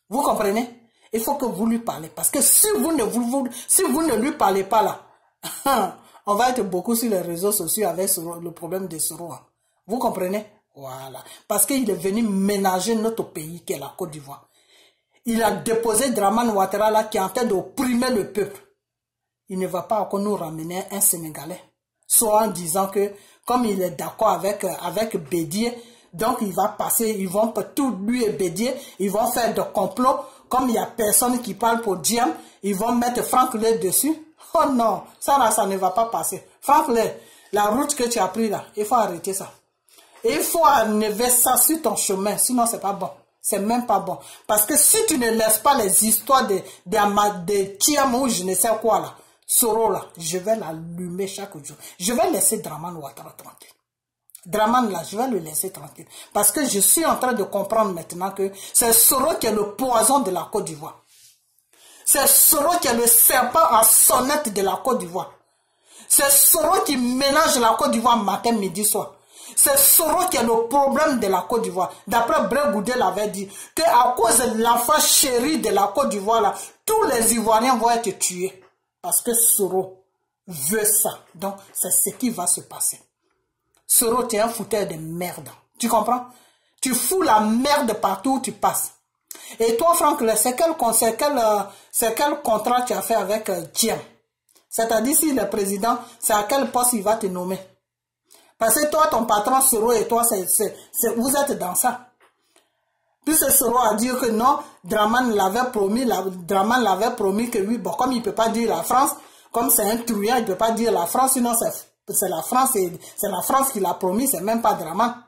Vous comprenez? Il faut que vous lui parlez. Parce que si vous ne lui parlez pas là, on va être beaucoup sur les réseaux sociaux avec le problème de Soro. Hein. Vous comprenez? Voilà. Parce qu'il est venu ménager notre pays qui est la Côte d'Ivoire. Il a déposé Dramane Ouattara là qui est en train d'opprimer le peuple. Il ne va pas encore nous ramener un Sénégalais. Soit en disant que comme il est d'accord avec Bédié, donc il va passer, ils vont tout lui et Bédié, ils vont faire de complot. Comme il n'y a personne qui parle pour Diam, ils vont mettre Frank Lay dessus. Oh non, ça là, ça ne va pas passer. Frank Lay, la route que tu as pris là, il faut arrêter ça. Et il faut enlever ça sur ton chemin, sinon c'est pas bon. C'est même pas bon. Parce que si tu ne laisses pas les histoires de Thiam ou je ne sais quoi là, Soro là, je vais l'allumer chaque jour. Je vais laisser Dramane Ouattara tranquille. Dramane là, je vais le laisser tranquille. Parce que je suis en train de comprendre maintenant que c'est Soro qui est le poison de la Côte d'Ivoire. C'est Soro qui est le serpent à sonnette de la Côte d'Ivoire. C'est Soro qui ménage la Côte d'Ivoire matin, midi, soir. C'est Soro qui est le problème de la Côte d'Ivoire. D'après Bré Goudé l'avait dit, qu'à cause de l'enfant chéri de la Côte d'Ivoire, là, tous les Ivoiriens vont être tués. Parce que Soro veut ça. Donc, c'est ce qui va se passer. Soro, tu es un fouteur de merde. Tu comprends? Tu fous la merde partout où tu passes. Et toi, Franck, c'est quel contrat tu as fait avec Thiam? C'est-à-dire, si le président, c'est à quel poste il va te nommer? Parce que toi, ton patron Soro et toi, vous êtes dans ça. Puis ce Soro a dit que non, Dramane l'avait promis que oui, bon, comme il ne peut pas dire la France, comme c'est un truand, il ne peut pas dire la France, sinon c'est la France, c'est la France qui l'a promis, c'est même pas Dramane.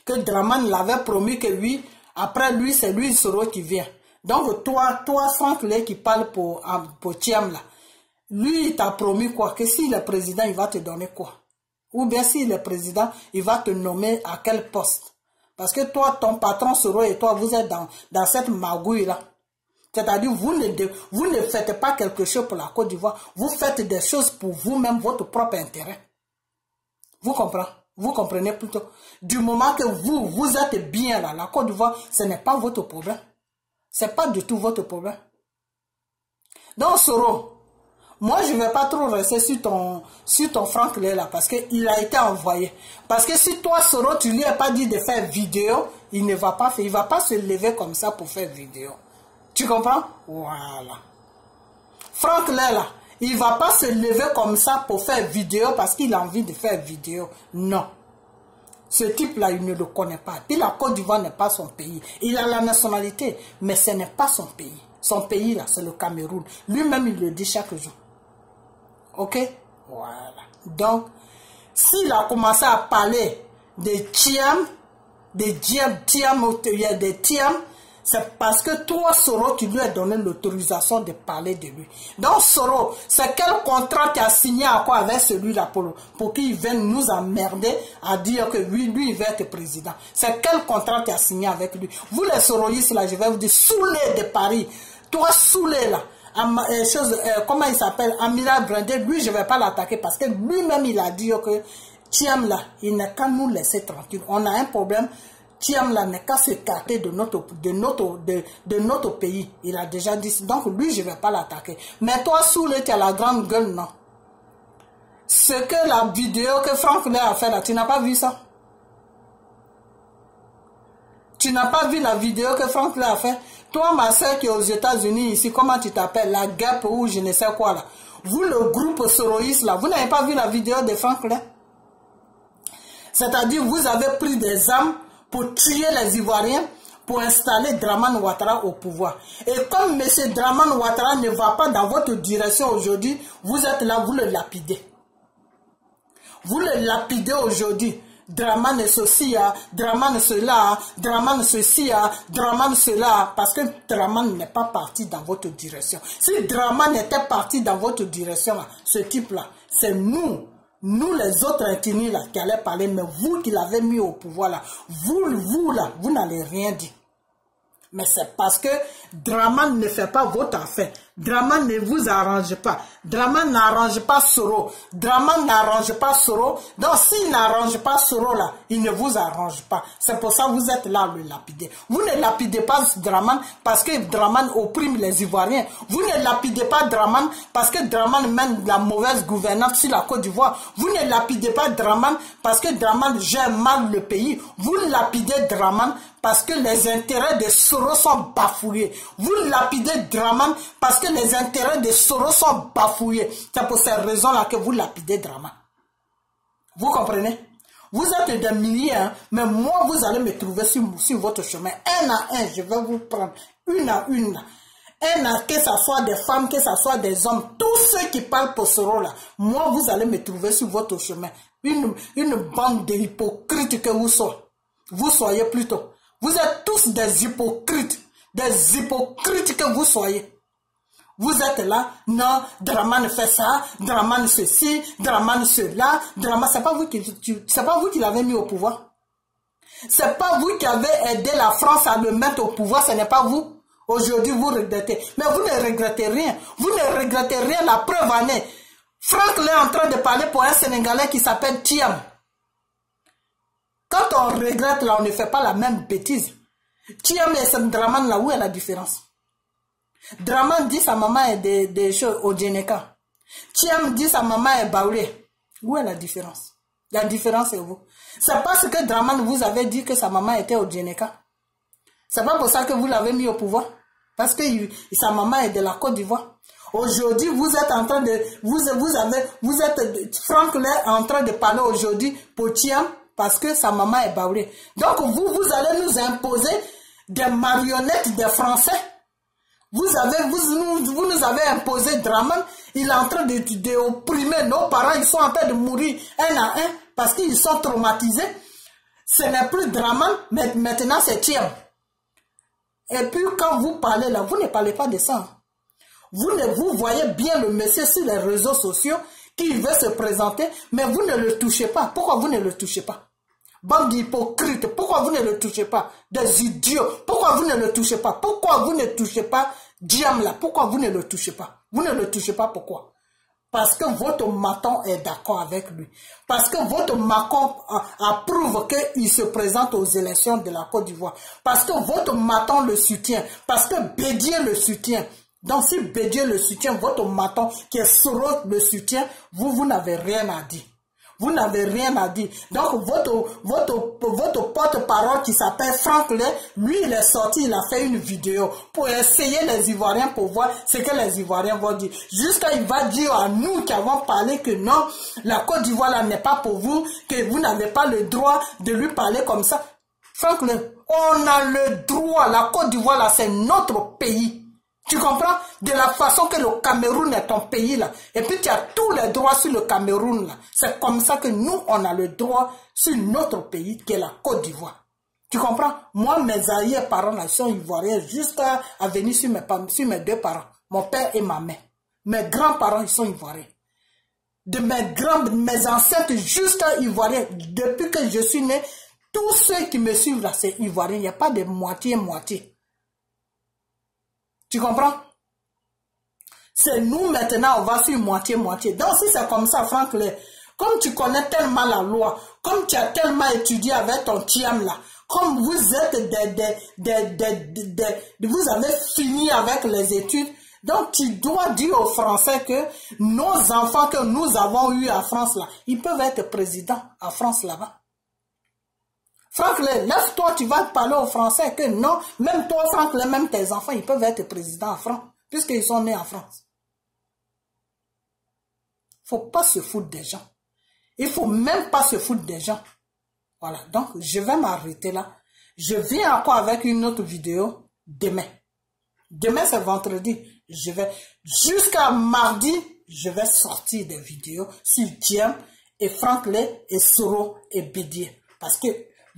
Que Dramane l'avait promis que oui, après lui, c'est lui Soro qui vient. Donc toi Franck Lay qui parle pour Thiam là, lui il t'a promis quoi? Que si le président, il va te donner quoi? Ou bien si le président, il va te nommer à quel poste? Parce que toi, ton patron Soro et toi, vous êtes dans cette magouille-là. C'est-à-dire, vous ne faites pas quelque chose pour la Côte d'Ivoire. Vous faites des choses pour vous-même, votre propre intérêt. Vous comprenez? Vous comprenez plutôt. Du moment que vous êtes bien là, la Côte d'Ivoire, ce n'est pas votre problème. Ce n'est pas du tout votre problème. Donc, Soro, moi, je ne vais pas trop rester sur ton Franck Lay là, parce qu'il a été envoyé. Parce que si toi, Soro, tu lui as pas dit de faire vidéo, il ne va pas faire. Il ne va pas se lever comme ça pour faire vidéo. Tu comprends? Voilà. Franck Lay là, il ne va pas se lever comme ça pour faire vidéo parce qu'il a envie de faire vidéo. Non. Ce type-là, il ne le connaît pas. Puis la Côte d'Ivoire n'est pas son pays. Il a la nationalité, mais ce n'est pas son pays. Son pays, là, c'est le Cameroun. Lui-même, il le dit chaque jour. Ok? Voilà. Donc, s'il a commencé à parler de Thiam, C'est parce que toi, Soro, tu lui as donné l'autorisation de parler de lui. Donc, Soro, c'est quel contrat tu as signé à quoi avec celui-là pour qu'il vienne nous emmerder à dire que lui, il va être président? C'est quel contrat tu as signé avec lui? Vous, les Soroïstes, là, je vais vous dire, saoulé de Paris. Toi, saoulé, là. Comment il s'appelle? Amiral Brindé, lui, je ne vais pas l'attaquer parce que lui-même, il a dit que Thiam, là, il n'a qu'à nous laisser tranquille. On a un problème. Thiam là n'est qu'à s'écarter de notre pays. Il a déjà dit. Donc lui, je ne vais pas l'attaquer. Mais toi, Soulé, tu as la grande gueule, non? Ce que la vidéo que Franck Lé a fait là, tu n'as pas vu ça? Tu n'as pas vu la vidéo que Franck Lé a fait? Toi, ma soeur qui est aux États-Unis ici, comment tu t'appelles? La guêpe ou je ne sais quoi là. Vous, le groupe Soroïste là, vous n'avez pas vu la vidéo de Franck Lé? C'est-à-dire, vous avez pris des armes pour tuer les Ivoiriens, pour installer Dramane Ouattara au pouvoir. Et comme M. Dramane Ouattara ne va pas dans votre direction aujourd'hui, vous êtes là, vous le lapidez. Vous le lapidez aujourd'hui. Dramane ceci, Dramane cela, Dramane ceci, Dramane cela, parce que Dramane n'est pas parti dans votre direction. Si Dramane était parti dans votre direction, là, ce type-là, c'est nous les autres ethnies là, qui allaient parler, mais vous qui l'avez mis au pouvoir là, vous là, vous n'allez rien dire. Mais c'est parce que Dramane ne fait pas votre affaire. Dramane ne vous arrange pas. Dramane n'arrange pas Soro. Dramane n'arrange pas Soro. Donc s'il n'arrange pas Soro là, il ne vous arrange pas. C'est pour ça que vous êtes là le lapider. Vous ne lapidez pas Dramane parce que Dramane opprime les Ivoiriens. Vous ne lapidez pas Dramane parce que Dramane mène la mauvaise gouvernance sur la Côte d'Ivoire. Vous ne lapidez pas Dramane parce que Dramane gère mal le pays. Vous lapidez Dramane parce que les intérêts de Soro sont bafouillés. Vous lapidez Dramane parce que les intérêts de Soro sont bafouillés. C'est pour cette raison-là que vous lapidez Dramane. Vous comprenez? Vous êtes des milliers, hein, mais moi, vous allez me trouver sur votre chemin. Un à un, je vais vous prendre une à une. Un à que ce soit des femmes, que ce soit des hommes, tous ceux qui parlent pour Soro là, moi, vous allez me trouver sur votre chemin. Une bande d'hypocrites que vous soyez. Vous soyez plutôt. Vous êtes tous des hypocrites que vous soyez. Vous êtes là, non, Dramane fait ça, Dramane ceci, Dramane cela, Dramane, c'est pas vous qui l'avez mis au pouvoir. C'est pas vous qui avez aidé la France à le mettre au pouvoir, ce n'est pas vous. Aujourd'hui, vous regrettez. Mais vous ne regrettez rien. Vous ne regrettez rien, la preuve en est. Franck est en train de parler pour un Sénégalais qui s'appelle Thiam. Quand on regrette, là, on ne fait pas la même bêtise. Thiam et Dramane, là, où est la différence? Dramane dit sa maman est des choses au Djeneka. Thiam dit sa maman est Baoulé. Où est la différence? La différence est où? C'est parce que Dramane vous avait dit que sa maman était au Djeneka. C'est pas pour ça que vous l'avez mis au pouvoir. Parce que sa maman est de la Côte d'Ivoire. Aujourd'hui, vous êtes en train de... Franck est en train de parler aujourd'hui pour Thiam parce que sa maman est Baoulé. Donc vous allez nous imposer des marionnettes des Français. Vous nous avez imposé Dramane. Il est en train d'opprimer nos parents. Ils sont en train de mourir un à un parce qu'ils sont traumatisés. Ce n'est plus Dramane, mais maintenant c'est Thiam. Et puis quand vous parlez là, vous ne parlez pas de ça. Vous voyez bien le monsieur sur les réseaux sociaux qui veut se présenter, mais vous ne le touchez pas. Pourquoi vous ne le touchez pas? Bande d'hypocrites, pourquoi vous ne le touchez pas? Des idiots, pourquoi vous ne le touchez pas? Pourquoi vous ne touchez pas Diam là? Pourquoi vous ne le touchez pas? Vous ne le touchez pas, pourquoi? Parce que votre maton est d'accord avec lui. Parce que votre maton approuve qu'il se présente aux élections de la Côte d'Ivoire. Parce que votre maton le soutient. Parce que Bédier le soutient. Donc si Bédier le soutient, votre maton qui est Soro le soutient, vous n'avez rien à dire. Vous n'avez rien à dire. Donc, votre porte-parole qui s'appelle Franck Lé, lui, il est sorti, il a fait une vidéo pour essayer les Ivoiriens pour voir ce que les Ivoiriens vont dire. Jusqu'à il va dire à nous qui avons parlé que non, la Côte d'Ivoire là n'est pas pour vous, que vous n'avez pas le droit de lui parler comme ça. Franck Lé, on a le droit, la Côte d'Ivoire là, c'est notre pays. Tu comprends? De la façon que le Cameroun est ton pays là. Et puis tu as tous les droits sur le Cameroun là. C'est comme ça que nous, on a le droit sur notre pays qui est la Côte d'Ivoire. Tu comprends? Moi, mes arrière-parents là, sont ivoiriens jusqu'à venir sur mes deux parents, mon père et ma mère. Mes grands-parents, ils sont ivoiriens. De mes ancêtres jusqu'à ivoiriens, depuis que je suis né, tous ceux qui me suivent là, c'est ivoirien. Il n'y a pas de moitié-moitié. Tu comprends? C'est nous maintenant, on va sur moitié-moitié. Donc si c'est comme ça, Franck, comme tu connais tellement la loi, comme tu as tellement étudié avec ton tiam là, comme vous êtes vous avez fini avec les études, donc tu dois dire aux Français que nos enfants que nous avons eus en France là, ils peuvent être présidents en France là-bas. Franck, lève-toi, tu vas parler aux Français que non, même toi, Franck, même tes enfants, ils peuvent être présidents en France, puisqu'ils sont nés en France. Il ne faut pas se foutre des gens. Il ne faut même pas se foutre des gens. Voilà, donc je vais m'arrêter là. Je viens encore avec une autre vidéo demain. Demain, c'est vendredi. Je vais, jusqu'à mardi, je vais sortir des vidéos sur Diem et Franck Lay et Soro et Bédier. Parce que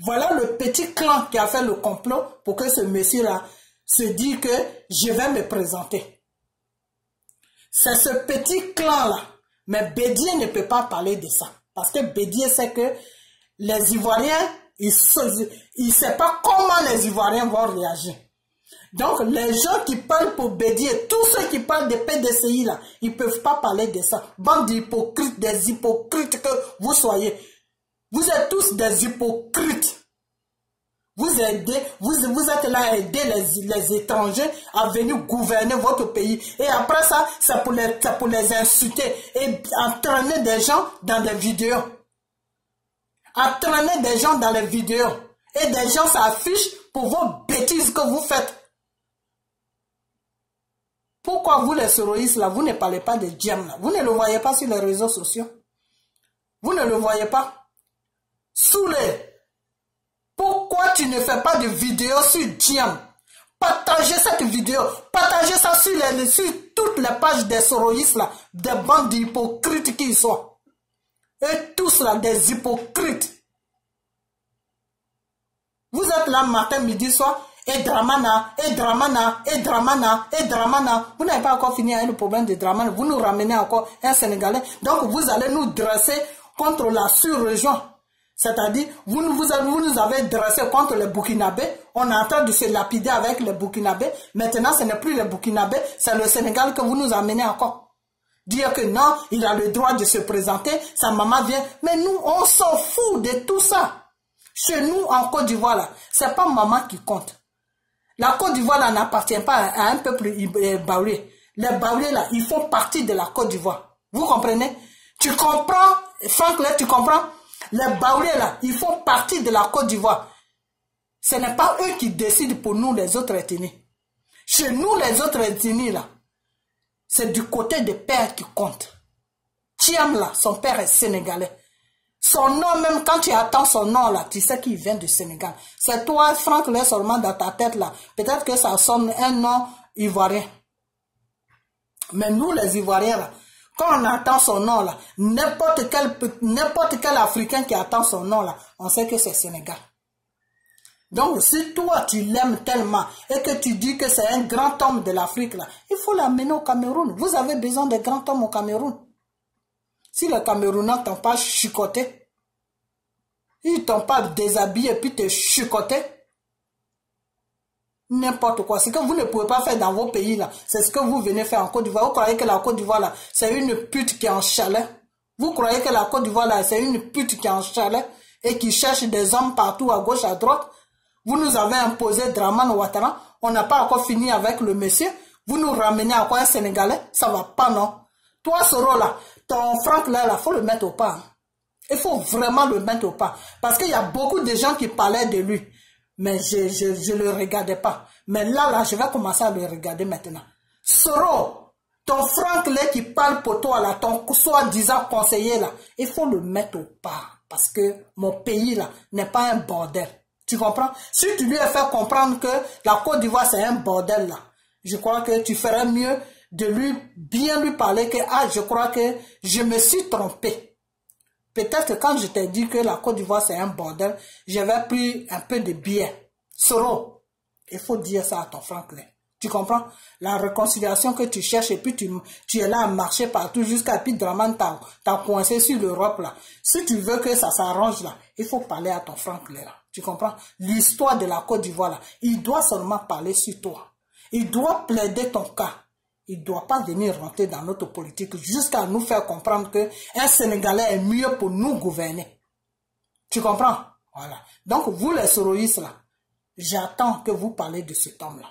voilà le petit clan qui a fait le complot pour que ce monsieur-là se dise que je vais me présenter. C'est ce petit clan-là. Mais Bédier ne peut pas parler de ça. Parce que Bédier sait que les Ivoiriens, il ne sait pas comment les Ivoiriens vont réagir. Donc, les gens qui parlent pour Bédier, tous ceux qui parlent de PDCI, là, ils ne peuvent pas parler de ça. Bande d'hypocrites, des hypocrites que vous soyez. Vous êtes tous des hypocrites. Vous êtes là à aider les étrangers à venir gouverner votre pays. Et après ça, c'est pour les insulter et entraîner des gens dans des vidéos. Entraîner des gens dans les vidéos. Et des gens s'affichent pour vos bêtises que vous faites. Pourquoi vous les soroïstes là, vous ne parlez pas de Diem là? Vous ne le voyez pas sur les réseaux sociaux? Vous ne le voyez pas? Pourquoi tu ne fais pas de vidéo sur Diem? Partagez cette vidéo. Partagez ça sur toutes les pages des soroïstes là. Des bandes d'hypocrites qu'ils sont. Et tous là, des hypocrites. Vous êtes là matin, midi, soir. Et Dramana, et Dramana, et Dramana, et Dramana. Vous n'avez pas encore fini avec le problème de Dramana. Vous nous ramenez encore un Sénégalais. Donc vous allez nous dresser contre la sur-région. C'est-à-dire, vous nous avez dressé contre les Burkinabés. On est en train de se lapider avec les Burkinabés. Maintenant, ce n'est plus les Burkinabés, c'est le Sénégal que vous nous amenez encore. Dire que non, il a le droit de se présenter, sa maman vient. Mais nous, on s'en fout de tout ça. Chez nous, en Côte d'Ivoire, là, c'est pas maman qui compte. La Côte d'Ivoire, là, n'appartient pas à un peuple baoulé. Les baoulés, là, ils font partie de la Côte d'Ivoire. Vous comprenez? Tu comprends, Franck, là, tu comprends? Les baoulés, là, ils font partie de la Côte d'Ivoire. Ce n'est pas eux qui décident pour nous, les autres ethnies. Chez nous, les autres ethnies, là, c'est du côté des pères qui compte. Thiam, là, son père est sénégalais. Son nom, même quand tu attends son nom, là, tu sais qu'il vient du Sénégal. C'est toi, Franck, là, seulement dans ta tête, là. Peut-être que ça sonne un nom ivoirien. Mais nous, les Ivoiriens, là, quand on attend son nom, là, n'importe quel Africain qui attend son nom, là, on sait que c'est Sénégal. Donc, si toi, tu l'aimes tellement et que tu dis que c'est un grand homme de l'Afrique, là, il faut l'amener au Cameroun. Vous avez besoin de grands hommes au Cameroun. Si les Camerounais t'ont pas chicoté, ils t'ont pas déshabillé et puis te chicoté, n'importe quoi. Ce que vous ne pouvez pas faire dans vos pays, là, c'est ce que vous venez faire en Côte d'Ivoire. Vous croyez que la Côte d'Ivoire, là, c'est une pute qui est en chalet? Vous croyez que la Côte d'Ivoire, là, c'est une pute qui est en chalet et qui cherche des hommes partout, à gauche, à droite? Vous nous avez imposé Dramane Ouattara. On n'a pas encore fini avec le monsieur. Vous nous ramenez à quoi un Sénégalais? Ça va pas, non? Toi, Soro, là, ton Franck, là, il faut le mettre au pas. Hein. Il faut vraiment le mettre au pas. Parce qu'il y a beaucoup de gens qui parlaient de lui. Mais je ne le regardais pas. Mais là, je vais commencer à le regarder maintenant. Soro, ton Franck là qui parle pour toi, là, ton soi-disant conseiller, là, il faut le mettre au pas. Parce que mon pays, là, n'est pas un bordel. Tu comprends? Si tu lui as fait comprendre que la Côte d'Ivoire, c'est un bordel, là, je crois que tu ferais mieux de bien lui parler que, ah, je crois que je me suis trompé. Peut-être que quand je t'ai dit que la Côte d'Ivoire c'est un bordel, j'avais pris un peu de biais. Soro, il faut dire ça à ton Franklin. Tu comprends? La réconciliation que tu cherches et puis tu es là à marcher partout jusqu'à puis Draman t'as coincé sur l'Europe là. Si tu veux que ça s'arrange là, il faut parler à ton Franklin là. Tu comprends? L'histoire de la Côte d'Ivoire là, il doit seulement parler sur toi. Il doit plaider ton cas. Il ne doit pas venir rentrer dans notre politique jusqu'à nous faire comprendre que un Sénégalais est mieux pour nous gouverner. Tu comprends? Voilà. Donc vous les soroïstes là, j'attends que vous parlez de cet homme là.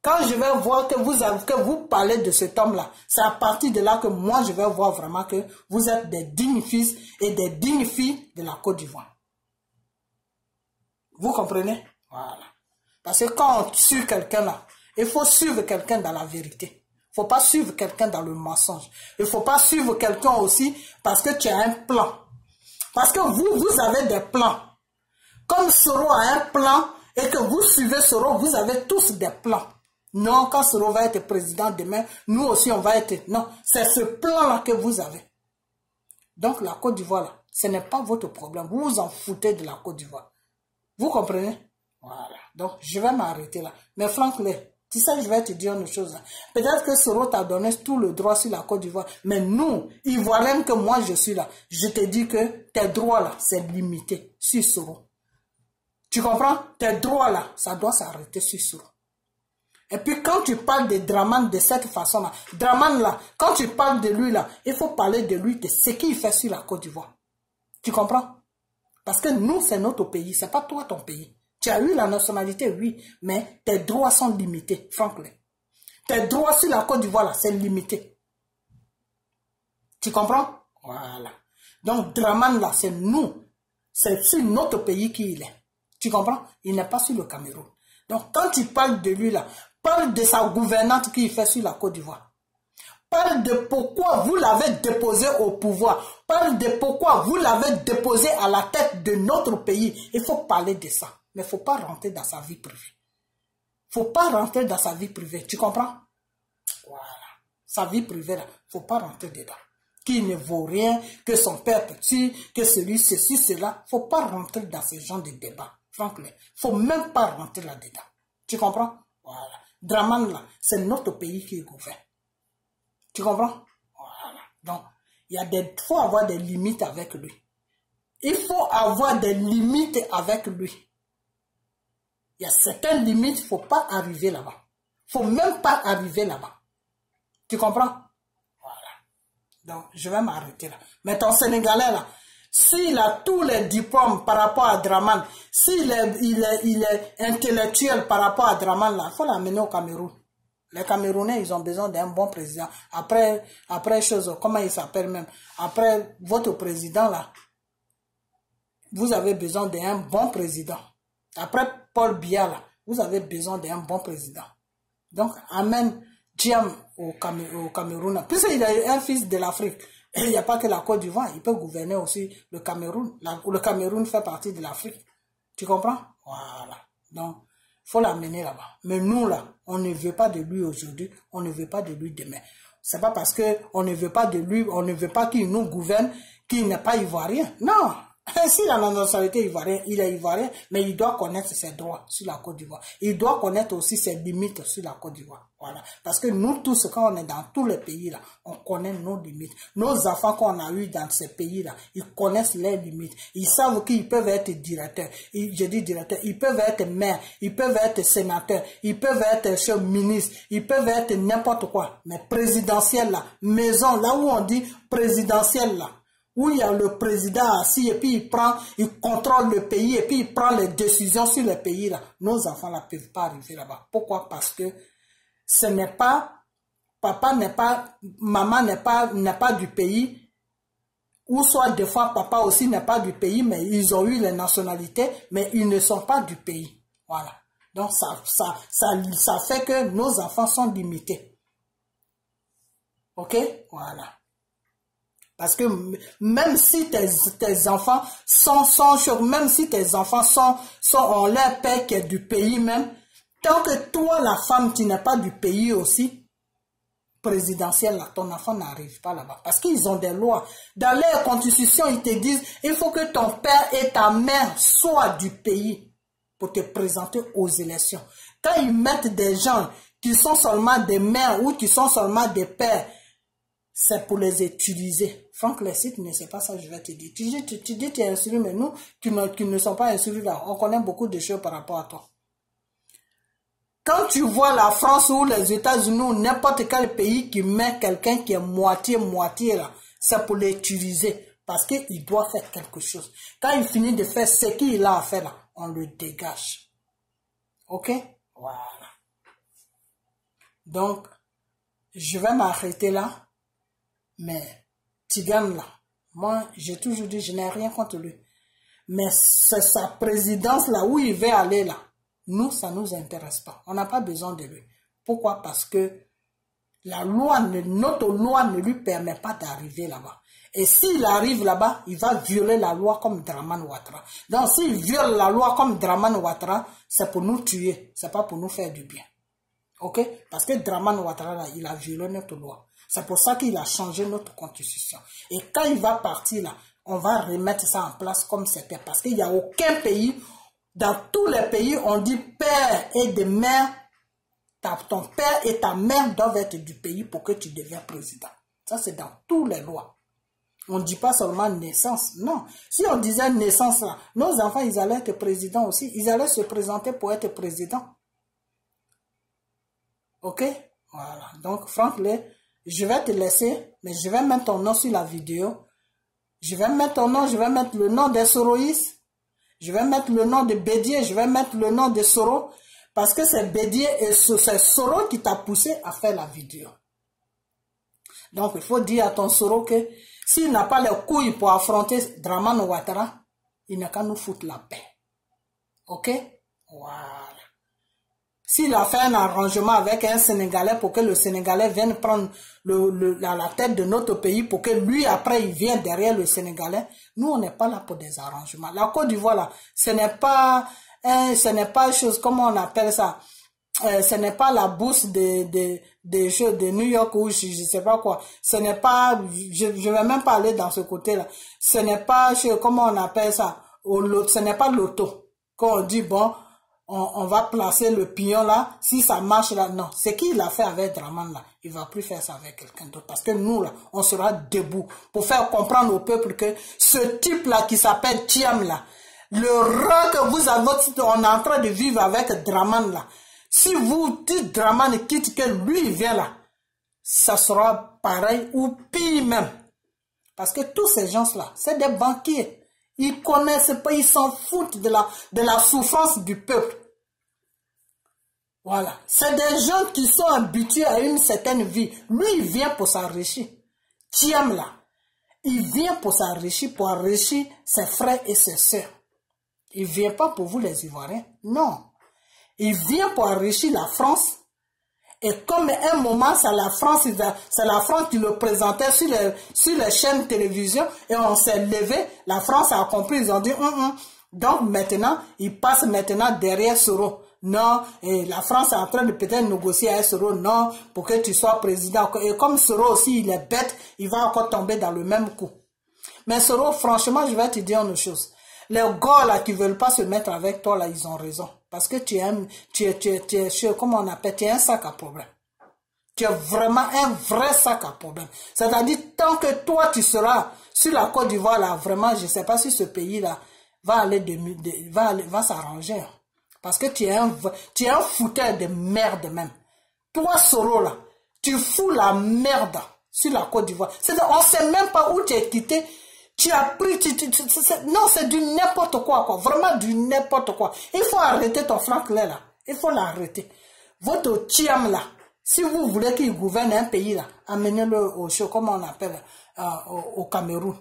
Quand je vais voir que vous parlez de cet homme-là, c'est à partir de là que moi, je vais voir vraiment que vous êtes des dignes fils et des dignes filles de la Côte d'Ivoire. Vous comprenez? Voilà. Parce que quand on suit quelqu'un là, il faut suivre quelqu'un dans la vérité. Il ne faut pas suivre quelqu'un dans le mensonge. Il ne faut pas suivre quelqu'un aussi parce que tu as un plan. Parce que vous avez des plans. Comme Soro a un plan et que vous suivez Soro, vous avez tous des plans. Non, quand Soro va être président demain, nous aussi on va être... Non, c'est ce plan-là que vous avez. Donc la Côte d'Ivoire, là, ce n'est pas votre problème. Vous vous en foutez de la Côte d'Ivoire. Vous comprenez? Voilà. Donc je vais m'arrêter là. Mais Franklin, tu sais, je vais te dire une chose. Peut-être que Soro t'a donné tout le droit sur la Côte d'Ivoire. Mais nous, Ivoiriens que moi je suis là, je te dis que tes droits là, c'est limité sur Soro. Tu comprends? Tes droits là, ça doit s'arrêter sur Soro. Et puis quand tu parles de Draman de cette façon-là, Draman là, quand tu parles de lui là, il faut parler de lui, de ce qu'il fait sur la Côte d'Ivoire. Tu comprends? Parce que nous, c'est notre pays, c'est pas toi ton pays. Tu as eu la nationalité, oui, mais tes droits sont limités, Franklin. Tes droits sur la Côte d'Ivoire là, c'est limité. Tu comprends? Voilà. Donc Draman là, c'est nous. C'est sur notre pays qu'il est. Tu comprends? Il n'est pas sur le Cameroun. Donc quand tu parles de lui là, parle de sa gouvernante qu'il fait sur la Côte d'Ivoire. Parle de pourquoi vous l'avez déposé au pouvoir. Parle de pourquoi vous l'avez déposé à la tête de notre pays. Il faut parler de ça. Mais il ne faut pas rentrer dans sa vie privée. Il ne faut pas rentrer dans sa vie privée. Tu comprends? Voilà. Sa vie privée, là, il ne faut pas rentrer dedans. Qui ne vaut rien, que son père petit, que celui, ceci, cela. Il ne faut pas rentrer dans ce genre de débat. Franklin, il ne faut même pas rentrer là-dedans. Tu comprends? Voilà. Draman, là, c'est notre pays qui gouverne. Tu comprends? Voilà. Donc, il faut avoir des limites avec lui. Il faut avoir des limites avec lui. Il y a certaines limites, il ne faut pas arriver là-bas. Il ne faut même pas arriver là-bas. Tu comprends? Voilà. Donc, je vais m'arrêter là. Mais ton Sénégalais, là, s'il a tous les diplômes par rapport à Draman, s'il est intellectuel par rapport à Draman, là, il faut l'amener au Cameroun. Les Camerounais, ils ont besoin d'un bon président. Après chose, comment il s'appelle même? Après votre président, là, vous avez besoin d'un bon président. Après Paul Biya, là, vous avez besoin d'un bon président. Donc, amène Diam au Cameroun. Puisqu'il est un fils de l'Afrique. Il n'y a pas que la Côte d'Ivoire, il peut gouverner aussi le Cameroun. Le Cameroun fait partie de l'Afrique. Tu comprends? Voilà. Donc, il faut l'amener là-bas. Mais nous, là, on ne veut pas de lui aujourd'hui, on ne veut pas de lui demain. C'est pas parce qu'on ne veut pas de lui, on ne veut pas qu'il nous gouverne, qu'il n'est pas ivoirien. Non! S'il a la nationalité ivoirienne, il est ivoirien, mais il doit connaître ses droits sur la Côte d'Ivoire. Il doit connaître aussi ses limites sur la Côte d'Ivoire. Voilà. Parce que nous tous, quand on est dans tous les pays là, on connaît nos limites. Nos enfants qu'on a eu dans ces pays là, ils connaissent les limites. Ils savent qu'ils peuvent être directeurs. Je dis directeurs, ils peuvent être maires, ils peuvent être sénateurs, ils peuvent être ministres, ils peuvent être n'importe quoi. Mais présidentiel là, maison, là où on dit présidentiel là, où il y a le président assis et puis il contrôle le pays et puis il prend les décisions sur le pays là. Nos enfants là ne peuvent pas arriver là-bas. Pourquoi? Parce que ce n'est pas, papa n'est pas, maman n'est pas du pays, ou soit des fois papa aussi n'est pas du pays, mais ils ont eu les nationalités, mais ils ne sont pas du pays. Voilà. Donc ça fait que nos enfants sont limités. Ok? Voilà. Parce que même si tes enfants même si tes enfants ont leur père qui est du pays même, tant que toi, la femme, tu n'es pas du pays aussi, présidentielle, là, ton enfant n'arrive pas là-bas. Parce qu'ils ont des lois. Dans leur constitution, ils te disent, il faut que ton père et ta mère soient du pays pour te présenter aux élections. Quand ils mettent des gens qui sont seulement des mères ou qui sont seulement des pères, c'est pour les utiliser. Franck Lessig ne sait pas ça, je vais te dire. Tu dis tu es instruit, mais nous, qui ne sommes pas instruits là, on connaît beaucoup de choses par rapport à toi. Quand tu vois la France ou les États-Unis ou n'importe quel pays qui met quelqu'un qui est moitié là, c'est pour l'utiliser parce qu'il doit faire quelque chose. Quand il finit de faire ce qu'il a à faire là, on le dégage. Ok? Voilà. Donc, je vais m'arrêter là, mais Tigane là, moi j'ai toujours dit je n'ai rien contre lui. Mais c'est sa présidence là où il veut aller là. Nous, ça ne nous intéresse pas. On n'a pas besoin de lui. Pourquoi? Parce que la loi, notre loi ne lui permet pas d'arriver là-bas. Et s'il arrive là-bas, il va violer la loi comme Dramane Ouattara. Donc, s'il viole la loi comme Dramane Ouattara, c'est pour nous tuer. C'est pas pour nous faire du bien. Ok? Parce que Dramane Ouattara, là, il a violé notre loi. C'est pour ça qu'il a changé notre constitution. Et quand il va partir là, on va remettre ça en place comme c'était. Parce qu'il n'y a aucun pays. Dans tous les pays, on dit père et de mère. Ton père et ta mère doivent être du pays pour que tu deviennes président. Ça, c'est dans toutes les lois. On ne dit pas seulement naissance. Non. Si on disait naissance, là, nos enfants, ils allaient être présidents aussi. Ils allaient se présenter pour être président. Ok? Voilà. Donc, Franck Lay, je vais te laisser, mais je vais mettre ton nom sur la vidéo. Je vais mettre ton nom, je vais mettre le nom des soroïstes. Je vais mettre le nom de Bédié, je vais mettre le nom de Soro, parce que c'est Bédié et c'est Soro qui t'a poussé à faire la vidéo. Donc, il faut dire à ton Soro que s'il n'a pas les couilles pour affronter Dramane Ouattara, il n'a qu'à nous foutre la paix. Ok? Voilà. S'il a fait un arrangement avec un Sénégalais pour que le Sénégalais vienne prendre la tête de notre pays, pour que lui, après, il vienne derrière le Sénégalais, nous, on n'est pas là pour des arrangements. La Côte d'Ivoire, là, ce n'est pas chose, comment on appelle ça, ce n'est pas la bourse des choses de New York ou je ne sais pas quoi. Ce n'est pas, je vais même pas aller dans ce côté-là. Ce n'est pas, comment on appelle ça, ce n'est pas l'auto. Quand on dit, bon, on va placer le pion là, si ça marche là, non. Ce qu'il a fait avec Dramane là, il ne va plus faire ça avec quelqu'un d'autre. Parce que nous là, on sera debout pour faire comprendre au peuple que ce type là qui s'appelle Thiam là, le rang que vous avez, on est en train de vivre avec Dramane là. Si vous dites Dramane quitte que lui il vient là, ça sera pareil ou pire même. Parce que tous ces gens là, c'est des banquiers. Ils connaissent pas, ils s'en foutent de la souffrance du peuple. Voilà. C'est des gens qui sont habitués à une certaine vie. Lui, il vient pour s'enrichir. Thiam là, il vient pour s'enrichir, pour enrichir ses frères et ses sœurs. Il ne vient pas pour vous les Ivoiriens. Non. Il vient pour enrichir la France. Et comme à un moment, c'est la France qui le présentait sur les chaînes de télévision, et on s'est levé, la France a compris, ils ont dit, Donc maintenant, ils passent maintenant derrière Soro. Non, et la France est en train de peut-être négocier avec Soro, non, pour que tu sois président. Et comme Soro aussi, il est bête, il va encore tomber dans le même coup. Mais Soro, franchement, je vais te dire une chose. Les gars là qui veulent pas se mettre avec toi là, ils ont raison. Parce que tu es, comment on appelle, tu es un sac à problème. Tu es vraiment un vrai sac à problème. C'est-à-dire, tant que toi tu seras sur la Côte d'Ivoire là, vraiment, je ne sais pas si ce pays là va s'arranger. Parce que tu es un fouteur de merde même. Toi, Soro là, tu fous la merde sur la Côte d'Ivoire. On ne sait même pas où tu es quitté. Tu as pris, non, c'est du n'importe quoi, vraiment du n'importe quoi. Il faut arrêter ton Franck Lay là. Il faut l'arrêter. Votre Thiam là, si vous voulez qu'il gouverne un pays là, amenez-le au show, comment on appelle, au Cameroun.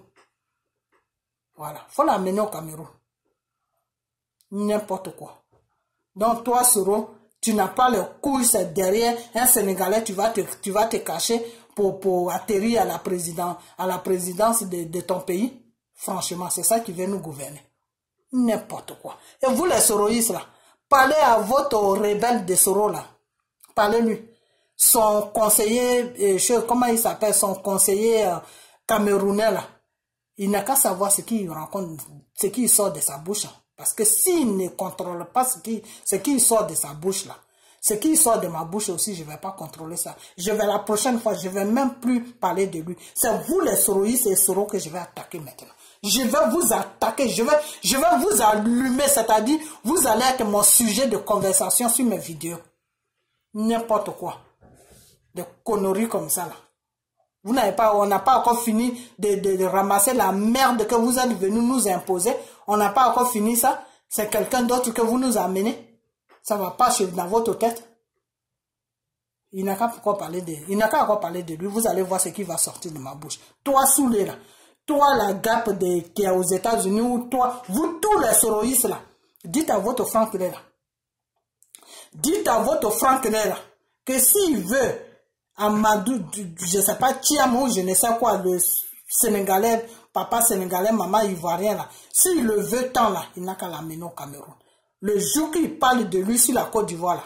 Voilà, il faut l'amener au Cameroun. N'importe quoi. Donc toi, Soro, tu n'as pas le couilles, c'est derrière un Sénégalais, tu vas te cacher pour atterrir à la présidence de ton pays. Franchement, c'est ça qui vient nous gouverner. N'importe quoi. Et vous les soroïstes là, parlez à votre rebelle de Soro là. Parlez-lui. son conseiller, comment il s'appelle, son conseiller camerounais là, il n'a qu'à savoir ce qu'il rencontre, ce qui sort de sa bouche. Parce que s'il ne contrôle pas ce qui sort de sa bouche là, ce qui sort de ma bouche aussi, je ne vais pas contrôler ça. Je vais la prochaine fois, je ne vais même plus parler de lui. C'est vous les soroïstes et soros que je vais attaquer maintenant. Je vais vous attaquer, je vais vous allumer, c'est-à-dire vous allez être mon sujet de conversation sur mes vidéos. N'importe quoi. Des conneries comme ça là. Vous n'avez pas, on n'a pas encore fini de ramasser la merde que vous êtes venu nous imposer. On n'a pas encore fini ça. C'est quelqu'un d'autre que vous nous amenez. Ça ne va pas dans votre tête. Il n'a qu'à encore parler de lui. Vous allez voir ce qui va sortir de ma bouche. Toi, Soulé là. Toi, la gape qui est aux États-Unis, ou toi, vous tous les soroïstes là. Dites à votre Franck là. Dites à votre Franck là que s'il veut Amadou, je ne sais pas, Thiam ou je ne sais quoi, le Sénégalais, papa sénégalais, maman ivoirien là, s'il le veut tant là, il n'a qu'à l'amener au Cameroun. Le jour qu'il parle de lui sur la Côte d'Ivoire là,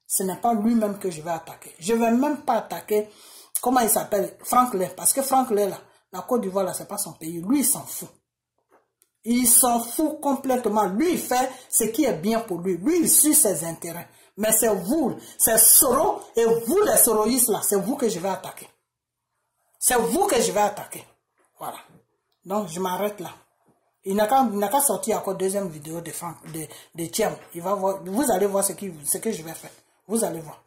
ce n'est pas lui-même que je vais attaquer. Je ne vais même pas attaquer, comment il s'appelle, Franck Lay, parce que Franck Lay là, la Côte d'Ivoire là, c'est pas son pays, lui il s'en fout. Il s'en fout complètement. Lui, il fait ce qui est bien pour lui. Lui, il suit ses intérêts. Mais c'est vous, c'est Soro et vous les soroïstes là, c'est vous que je vais attaquer. C'est vous que je vais attaquer. Voilà. Donc je m'arrête là. Il n'a qu'à sortir encore deuxième vidéo de Thiam. Il va voir, vous allez voir ce que je vais faire. Vous allez voir.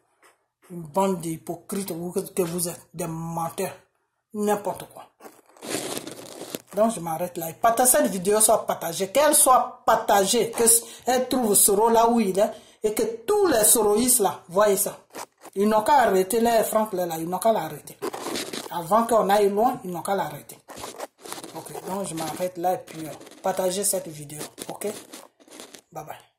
Une bande d'hypocrites que vous êtes, des menteurs. N'importe quoi. Donc je m'arrête là. Que cette vidéo soit partagée, qu'elle soit partagée, qu'elle trouve Soro là où il est. Et que tous les soroïstes là, voyez ça. Ils n'ont qu'à arrêter les Franck là, ils n'ont qu'à l'arrêter. Avant qu'on aille loin, ils n'ont qu'à l'arrêter. Ok, donc je m'arrête là et puis partagez cette vidéo. Ok, bye bye.